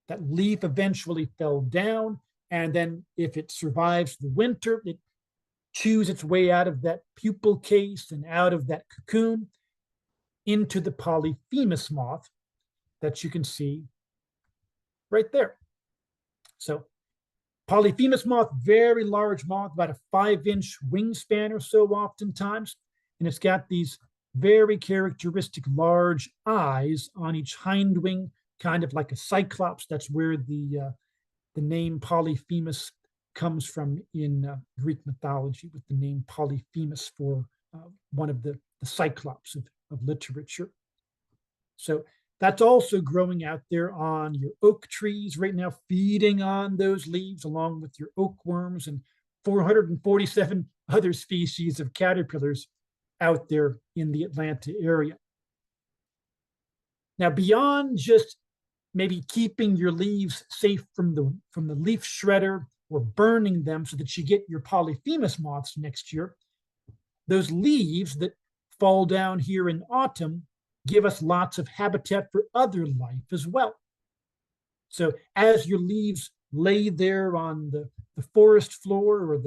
[SPEAKER 2] That leaf eventually fell down, and then if it survives the winter, it chews its way out of that pupal case and out of that cocoon into the Polyphemus moth that you can see right there. So Polyphemus moth, very large moth, about a 5-inch wingspan or so oftentimes, and it's got these very characteristic large eyes on each hind wing, kind of like a cyclops. That's where the name Polyphemus comes from in Greek mythology, with the name Polyphemus for one of the cyclops of literature. So that's also growing out there on your oak trees right now, feeding on those leaves along with your oak worms and 447 other species of caterpillars out there in the Atlanta area. Now, beyond just maybe keeping your leaves safe from the leaf shredder or burning them so that you get your Polyphemus moths next year, those leaves that fall down here in autumn give us lots of habitat for other life as well. So as your leaves lay there on the forest floor or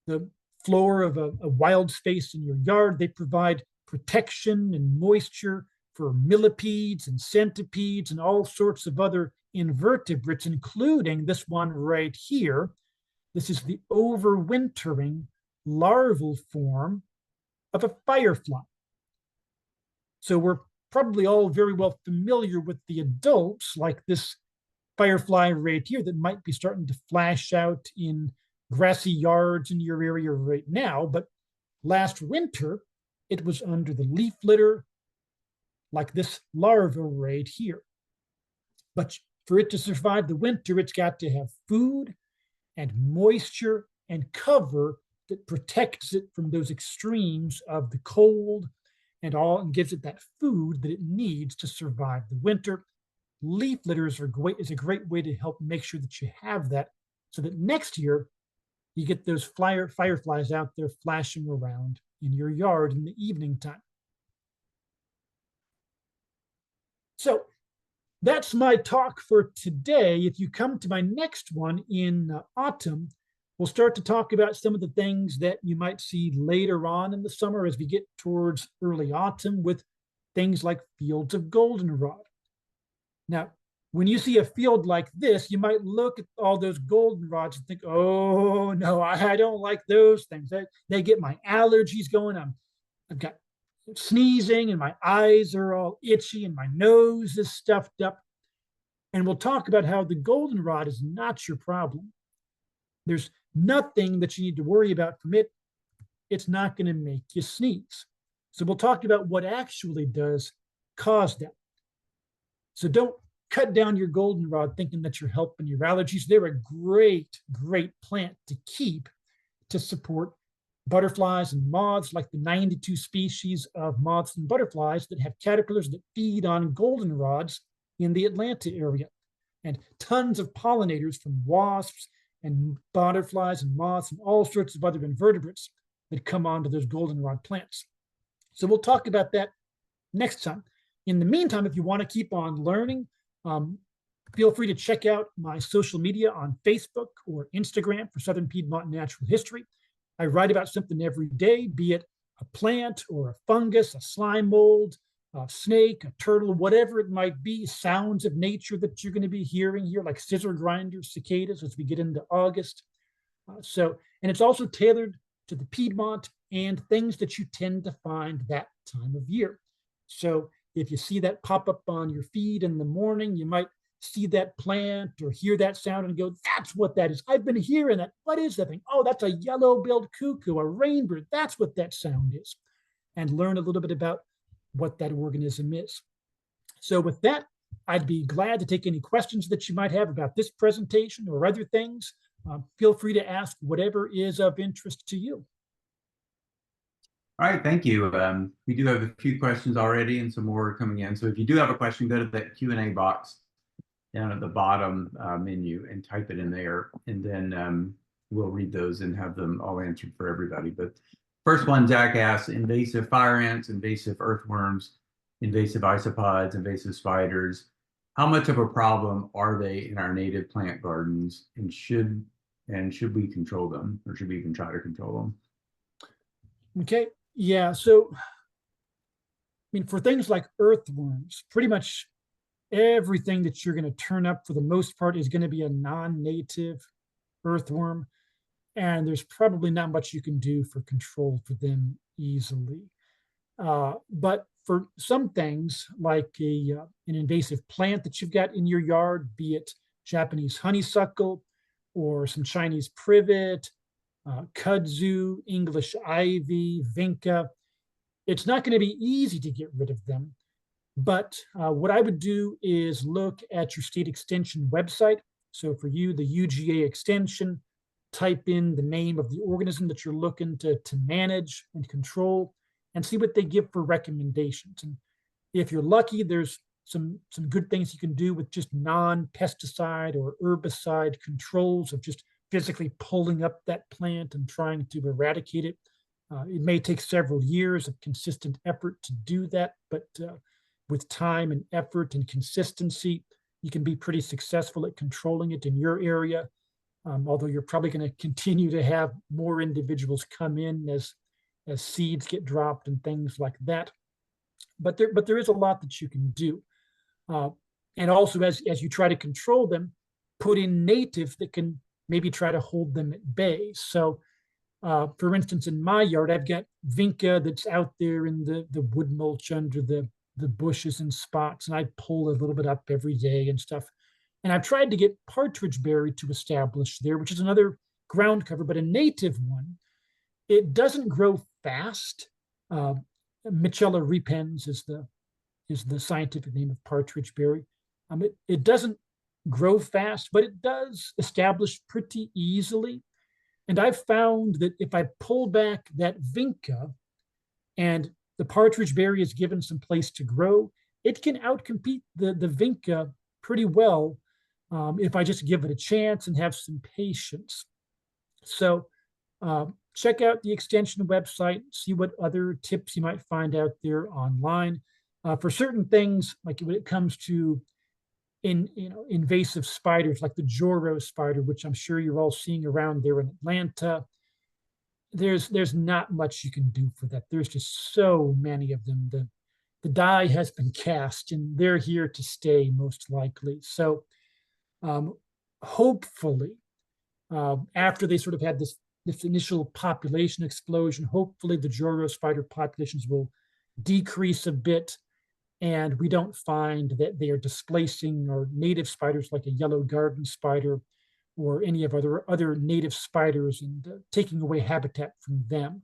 [SPEAKER 2] the floor of a wild space in your yard, they provide protection and moisture for millipedes and centipedes and all sorts of other invertebrates, including this one right here. This is the overwintering larval form of a firefly. So we're probably all very well familiar with the adults, like this firefly right here that might be starting to flash out in grassy yards in your area right now. But last winter, it was under the leaf litter like this larva right here. But for it to survive the winter, it's got to have food and moisture and cover that protects it from those extremes of the cold and all, and gives it that food that it needs to survive the winter. Leaf litters is a great way to help make sure that you have that, so that next year you get those fireflies out there flashing around in your yard in the evening time. So that's my talk for today. If you come to my next one in autumn, we'll start to talk about some of the things that you might see later on in the summer as we get towards early autumn, with things like fields of goldenrod. Now, when you see a field like this, you might look at all those goldenrods and think, oh, no, I don't like those things. They get my allergies going. I've got sneezing and my eyes are all itchy and my nose is stuffed up. And we'll talk about how the goldenrod is not your problem. There's nothing that you need to worry about from it. It's not going to make you sneeze. So we'll talk about what actually does cause that. So don't cut down your goldenrod thinking that you're helping your allergies. They're a great, great plant to keep to support butterflies and moths, like the 92 species of moths and butterflies that have caterpillars that feed on goldenrods in the Atlanta area, and tons of pollinators from wasps and butterflies and moths and all sorts of other invertebrates that come onto those goldenrod plants. So we'll talk about that next time. In the meantime, if you want to keep on learning, feel free to check out my social media on Facebook or Instagram for Southern Piedmont Natural History. I write about something every day, be it a plant or a fungus, a slime mold, a snake, a turtle, whatever it might be, sounds of nature that you're going to be hearing here, like scissor grinders, cicadas, as we get into August. And it's also tailored to the Piedmont and things that you tend to find that time of year. So if you see that pop up on your feed in the morning, you might see that plant or hear that sound and go, that's what that is. I've been hearing that. What is that thing? Oh, that's a yellow-billed cuckoo, a rainbird. That's what that sound is. And learn a little bit about what that organism is. So with that, I'd be glad to take any questions that you might have about this presentation or other things. Feel free to ask whatever is of interest to you.
[SPEAKER 1] All right, thank you. We do have a few questions already and some more coming in. So if you do have a question, go to that Q&A box down at the bottom menu and type it in there, and then we'll read those and have them all answered for everybody. But first one, Zach asks, invasive fire ants, invasive earthworms, invasive isopods, invasive spiders, how much of a problem are they in our native plant gardens, and should we control them, or should we even try to control them?
[SPEAKER 2] Okay, yeah, so, I mean, for things like earthworms, pretty much everything that you're going to turn up for the most part is going to be a non-native earthworm, and there's probably not much you can do for control for them easily. But for some things, like an invasive plant that you've got in your yard, be it Japanese honeysuckle or some Chinese privet, kudzu, English ivy, vinca, it's not going to be easy to get rid of them. But what I would do is look at your state extension website. So for you, the UGA extension, type in the name of the organism that you're looking to manage and control, and see what they give for recommendations. And if you're lucky, there's some good things you can do with just non-pesticide or herbicide controls of just physically pulling up that plant and trying to eradicate it. It may take several years of consistent effort to do that, but with time and effort and consistency, you can be pretty successful at controlling it in your area. Although you're probably going to continue to have more individuals come in as seeds get dropped and things like that. But there is a lot that you can do. And also, as you try to control them, put in natives that can maybe try to hold them at bay. So, for instance, in my yard, I've got vinca that's out there in the wood mulch under the bushes and spots, and I pull a little bit up every day and stuff. And I've tried to get partridgeberry to establish there, which is another ground cover, but a native one. It doesn't grow fast. Michella repens is is the scientific name of partridge berry. It doesn't grow fast, but it does establish pretty easily. And I've found that if I pull back that vinca and the partridge berry is given some place to grow, it can outcompete the vinca pretty well if I just give it a chance and have some patience. So check out the extension website, see what other tips you might find out there online. For certain things, like when it comes to invasive spiders like the Joro spider, which I'm sure you're all seeing around there in Atlanta, there's not much you can do for that. There's just so many of them. The die has been cast and they're here to stay most likely. So hopefully, after they sort of had this initial population explosion, hopefully the Joro spider populations will decrease a bit and we don't find that they are displacing our native spiders like a yellow garden spider or any of other native spiders and taking away habitat from them.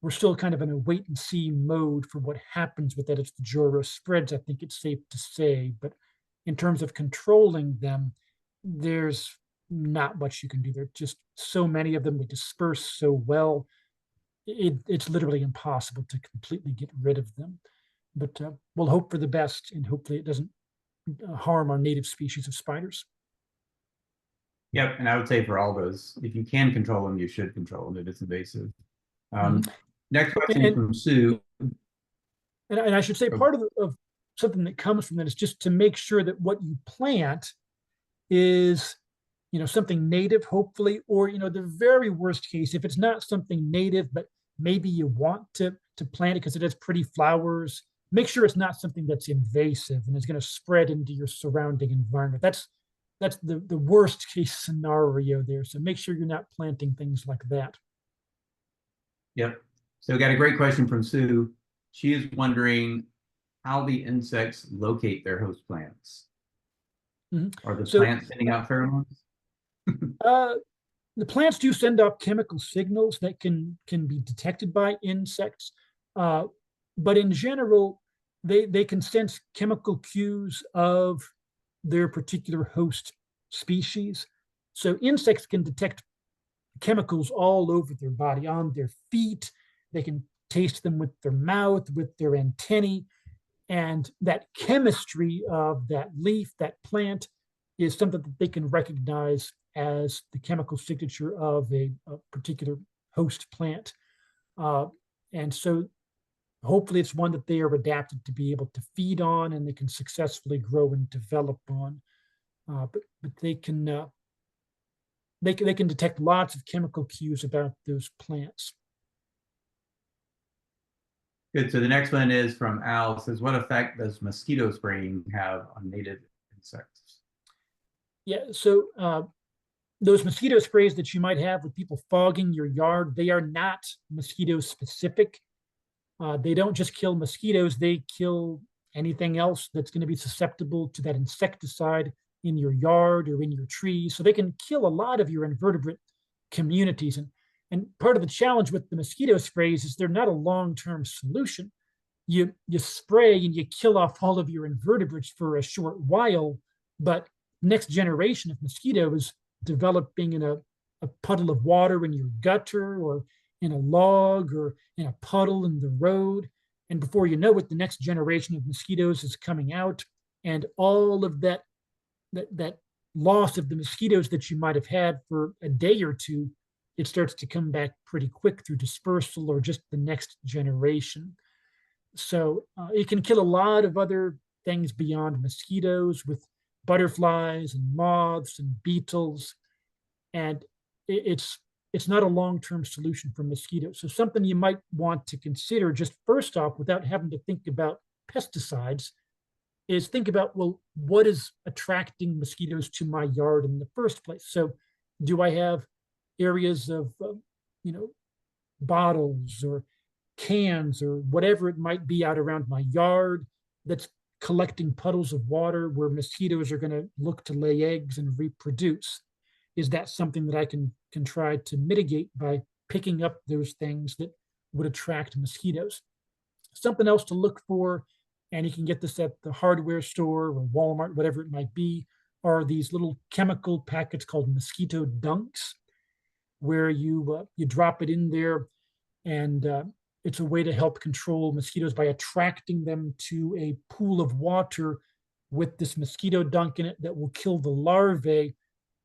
[SPEAKER 2] We're still kind of in a wait and see mode for what happens with that. If the Joro spreads, I think it's safe to say, but in terms of controlling them, there's not much you can do. There are just so many of them. They disperse so well. It's literally impossible to completely get rid of them. But we'll hope for the best, and hopefully it doesn't harm our native species of spiders.
[SPEAKER 1] Yep, and I would say for all those, if you can control them, you should control them if it's invasive. Next question from Sue.
[SPEAKER 2] And I should say part of something that comes from that is just to make sure that what you plant is, something native, hopefully, or, the very worst case, if it's not something native, but maybe you want to plant it because it has pretty flowers, make sure it's not something that's invasive and is going to spread into your surrounding environment. That's the worst case scenario there. So make sure you're not planting things like that.
[SPEAKER 1] Yep. So we got a great question from Sue. She is wondering how the insects locate their host plants. Are the plants sending out pheromones?
[SPEAKER 2] The plants do send off chemical signals that can be detected by insects. But in general, they can sense chemical cues of their particular host species. So insects can detect chemicals all over their body, on their feet. They can taste them with their mouth, with their antennae. And that chemistry of that leaf, that plant, is something that they can recognize as the chemical signature of a particular host plant. And so hopefully it's one that they are adapted to be able to feed on and they can successfully grow and develop on. But they can detect lots of chemical cues about those plants.
[SPEAKER 1] Good. So the next one is from Al. It says, what effect does mosquito spraying have on native insects?
[SPEAKER 2] Yeah, so those mosquito sprays that you might have with people fogging your yard, they are not mosquito specific. They don't just kill mosquitoes, they kill anything else that's going to be susceptible to that insecticide in your yard or in your trees. So they can kill a lot of your invertebrate communities. And part of the challenge with the mosquito sprays is they're not a long-term solution. You spray and you kill off all of your invertebrates for a short while, but next generation of mosquitoes developing in a puddle of water in your gutter or in a log or in a puddle in the road. And before you know it, the next generation of mosquitoes is coming out, and all of that loss of the mosquitoes that you might have had for a day or two, it starts to come back pretty quick through dispersal or just the next generation. So it can kill a lot of other things beyond mosquitoes, with butterflies and moths and beetles. And it's not a long-term solution for mosquitoes. So something you might want to consider just first off, without having to think about pesticides, is think about, well, what is attracting mosquitoes to my yard in the first place? So do I have areas of, bottles or cans or whatever it might be out around my yard that's collecting puddles of water where mosquitoes are going to look to lay eggs and reproduce? Is that something that I can try to mitigate by picking up those things that would attract mosquitoes? Something else to look for and you can get this at the hardware store or Walmart, whatever it might be, are these little chemical packets called mosquito dunks, where you drop it in there, and it's a way to help control mosquitoes by attracting them to a pool of water with this mosquito dunk in it that will kill the larvae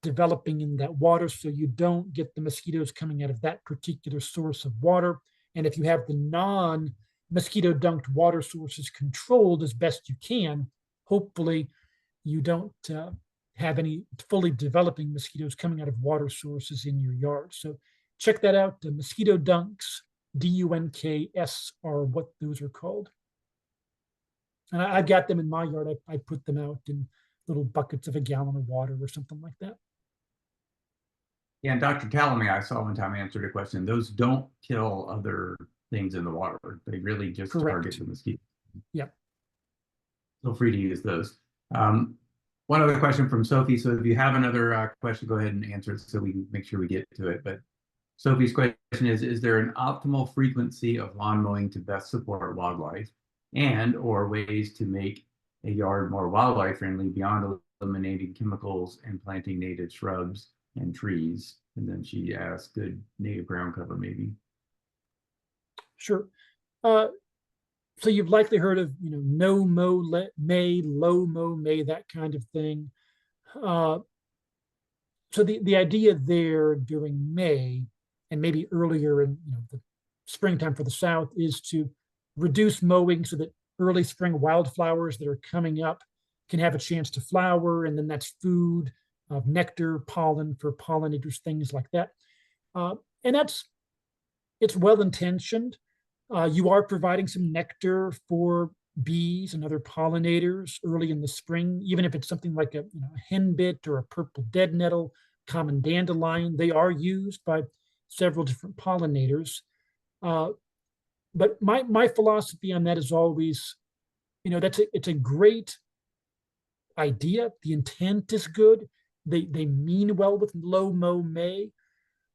[SPEAKER 2] developing in that water, so you don't get the mosquitoes coming out of that particular source of water. And if you have the non mosquito dunked water sources controlled as best you can, hopefully you don't have any fully developing mosquitoes coming out of water sources in your yard. So check that out. The mosquito dunks, DUNKS, are what those are called. And I've got them in my yard. I put them out in little buckets of a gallon of water or something like that.
[SPEAKER 1] Yeah, and Dr. Talamy, I saw one time answered a question. Those don't kill other things in the water. They really just target the mosquito.
[SPEAKER 2] Yep.
[SPEAKER 1] Feel free to use those. One other question from Sophie. So if you have another question, go ahead and answer it so we can make sure we get to it. But Sophie's question is there an optimal frequency of lawn mowing to best support wildlife, and or ways to make a yard more wildlife friendly beyond eliminating chemicals and planting native shrubs and trees? And then she asked, good native ground cover maybe.
[SPEAKER 2] Sure. So you've likely heard of, no mow May, low mow May, that kind of thing. So the idea there during May and maybe earlier in the springtime for the South is to reduce mowing so that early spring wildflowers that are coming up can have a chance to flower, and then that's food, nectar, pollen for pollinators, things like that. And it's well intentioned. You are providing some nectar for bees and other pollinators early in the spring, even if it's something like a henbit or a purple dead nettle, common dandelion. They are used by several different pollinators. But my philosophy on that is always, it's a great idea. The intent is good. They mean well with low mow May,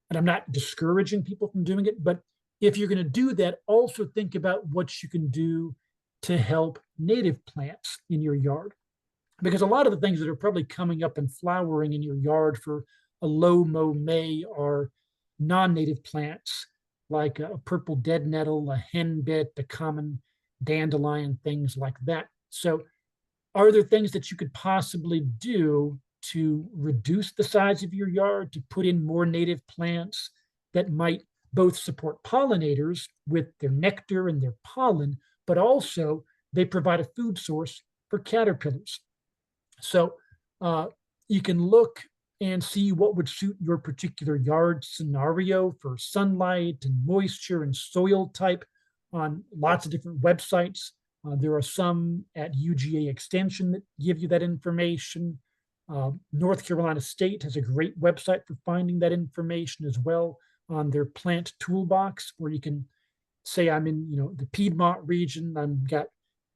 [SPEAKER 2] and I'm not discouraging people from doing it. But if you're going to do that, also think about what you can do to help native plants in your yard, because a lot of the things that are probably coming up and flowering in your yard for a low mow May are non-native plants like a purple dead nettle, a henbit, the common dandelion, things like that. So are there things that you could possibly do to reduce the size of your yard, to put in more native plants that might both support pollinators with their nectar and their pollen, but also they provide a food source for caterpillars? So you can look and see what would suit your particular yard scenario for sunlight and moisture and soil type on lots of different websites. There are some at UGA Extension that give you that information. North Carolina State has a great website for finding that information as well on their plant toolbox, where you can say, I'm in the Piedmont region, I've got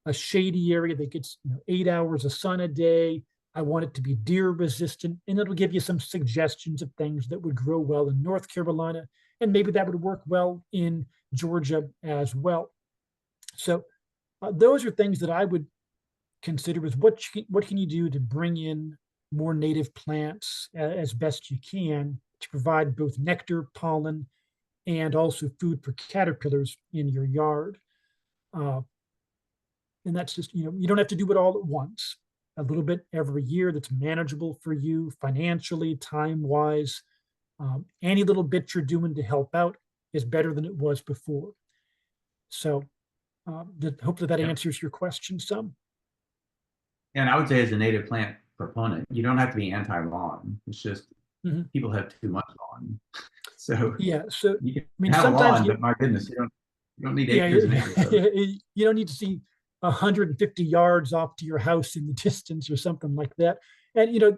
[SPEAKER 2] a shady area that gets 8 hours of sun a day. I want it to be deer resistant, and it'll give you some suggestions of things that would grow well in North Carolina, and maybe that would work well in Georgia as well. So those are things that I would consider as what can you do to bring in more native plants as best you can to provide both nectar, pollen, and also food for caterpillars in your yard. And that's just, you don't have to do it all at once. A little bit every year that's manageable for you financially, time-wise. Any little bit you're doing to help out is better than it was before. So hopefully that answers your question some.
[SPEAKER 1] And I would say, as a native plant proponent, you don't have to be anti-lawn. It's just people have too much lawn. So
[SPEAKER 2] yeah, so
[SPEAKER 1] you can have a lawn, but my goodness, you don't need acres and acres.
[SPEAKER 2] You don't need to see 150 yards off to your house in the distance or something like that. And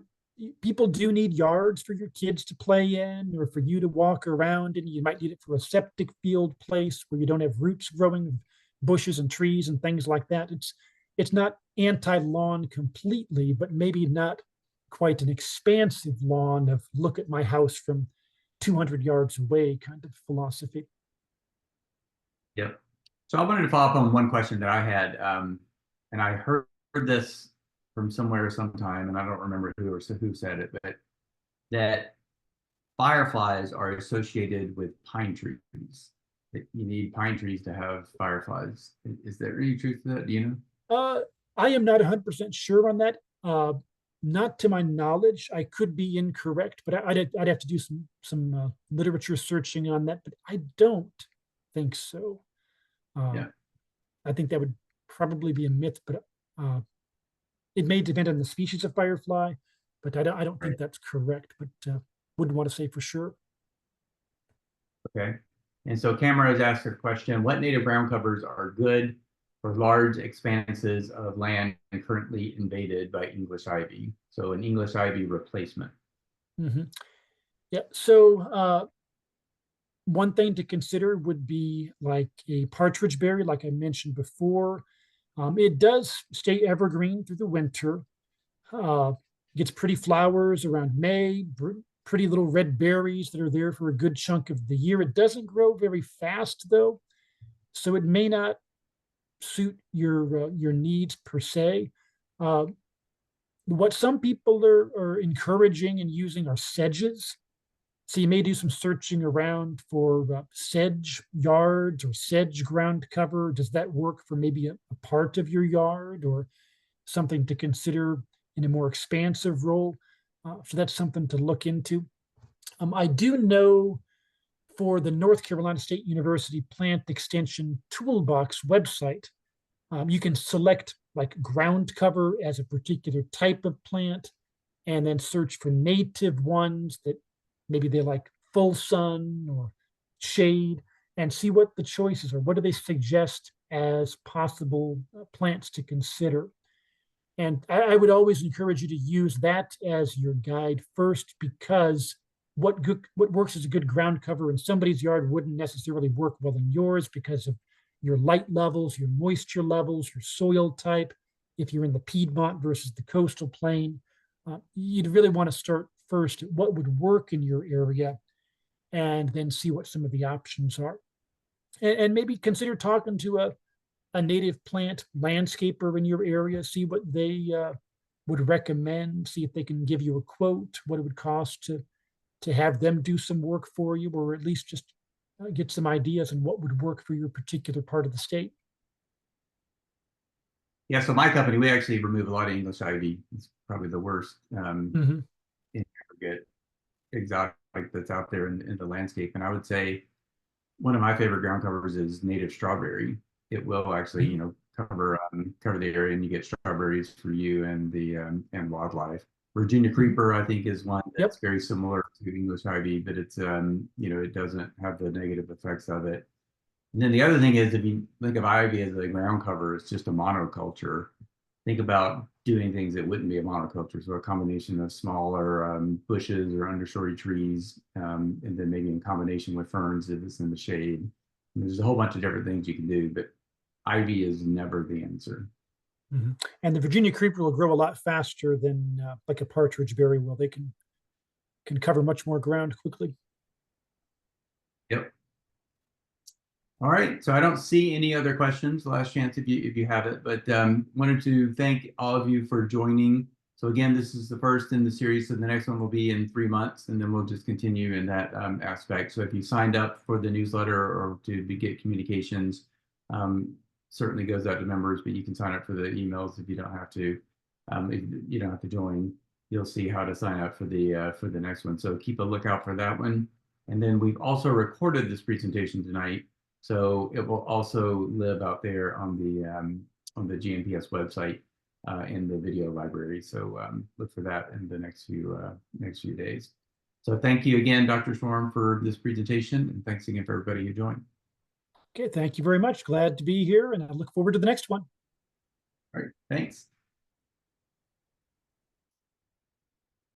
[SPEAKER 2] people do need yards for your kids to play in, or for you to walk around, and you might need it for a septic field place where you don't have roots growing, bushes and trees and things like that. It's not anti-lawn completely, but maybe not quite an expansive lawn of look at my house from 200 yards away kind of philosophy.
[SPEAKER 1] Yep. So I wanted to follow up on one question that I had. and I heard this from somewhere sometime, and I don't remember who said it, but that fireflies are associated with pine trees. That you need pine trees to have fireflies. Is there any truth to that? Do you know?
[SPEAKER 2] I am not 100% sure on that. Not to my knowledge. I could be incorrect, but I'd have to do some literature searching on that. But I don't think so.
[SPEAKER 1] Yeah.
[SPEAKER 2] I think that would probably be a myth, but uh, it may depend on the species of firefly. But I don't think
[SPEAKER 1] Right.
[SPEAKER 2] that's correct. But wouldn't want to say for sure.
[SPEAKER 1] Okay. And so Camera has asked a question: what native ground covers are good for large expanses of land currently invaded by English ivy? So an English ivy replacement.
[SPEAKER 2] Hmm. Yeah. So one thing to consider would be like a partridge berry, like I mentioned before. It does stay evergreen through the winter. Uh, Gets pretty flowers around May, pretty little red berries that are there for a good chunk of the year. It doesn't grow very fast though, so it may not suit your needs per se. Uh, what some people are encouraging and using are sedges. So you may do some searching around for sedge yards or sedge ground cover. Does that work for maybe a part of your yard or something to consider in a more expansive role? So that's something to look into. I do know for the North Carolina State University Plant Extension Toolbox website, you can select like ground cover as a particular type of plant and then search for native ones that maybe they like full sun or shade and see what the choices are. What do they suggest as possible plants to consider? And I would always encourage you to use that as your guide first, because what works as a good ground cover in somebody's yard wouldn't necessarily work well in yours because of your light levels, your moisture levels, your soil type. If you're in the Piedmont versus the coastal plain, you'd really want to start first at what would work in your area and then see what some of the options are. And maybe consider talking to a native plant landscaper in your area, see what they would recommend, see if they can give you a quote, what it would cost to have them do some work for you, or at least just get some ideas on what would work for your particular part of the state.
[SPEAKER 1] Yeah, so my company, we actually remove a lot of English ivy. It's probably the worst
[SPEAKER 2] Hmm.
[SPEAKER 1] in aggregate exotic that's out there in the landscape. And I would say one of my favorite ground covers is native strawberry. It will actually,
[SPEAKER 2] Hmm.
[SPEAKER 1] cover the area, and you get strawberries for you and the and wildlife. Virginia
[SPEAKER 2] Hmm.
[SPEAKER 1] creeper, I think, is one that's
[SPEAKER 2] Yep.
[SPEAKER 1] very similar to English ivy, but it's it doesn't have the negative effects of it. And then the other thing is, if you think of ivy as a ground cover, it's just a monoculture. Think about doing things that wouldn't be a monoculture. So a combination of smaller bushes or understory trees, and then maybe in combination with ferns if it's in the shade. And there's a whole bunch of different things you can do, but ivy is never the answer.
[SPEAKER 2] Hmm. And the Virginia creeper will grow a lot faster than like a partridge berry will. They can cover much more ground quickly.
[SPEAKER 1] Yep. All right, so I don't see any other questions. Last chance if you have it, but wanted to thank all of you for joining. So again, this is the first in the series, so the next one will be in 3 months, and then we'll just continue in that aspect. So if you signed up for the newsletter or to get communications, um, certainly goes out to members, but you can sign up for the emails if you don't have to. If you don't have to join, you'll see how to sign up for the next one. So keep a lookout for that one. And then we've also recorded this presentation tonight. So it will also live out there on the GNPS website in the video library. So look for that in the next few days. So thank you again, Dr. Storm, for this presentation, and thanks again for everybody who joined.
[SPEAKER 2] Okay, thank you very much. Glad to be here, and I look forward to the next one.
[SPEAKER 1] All right, thanks.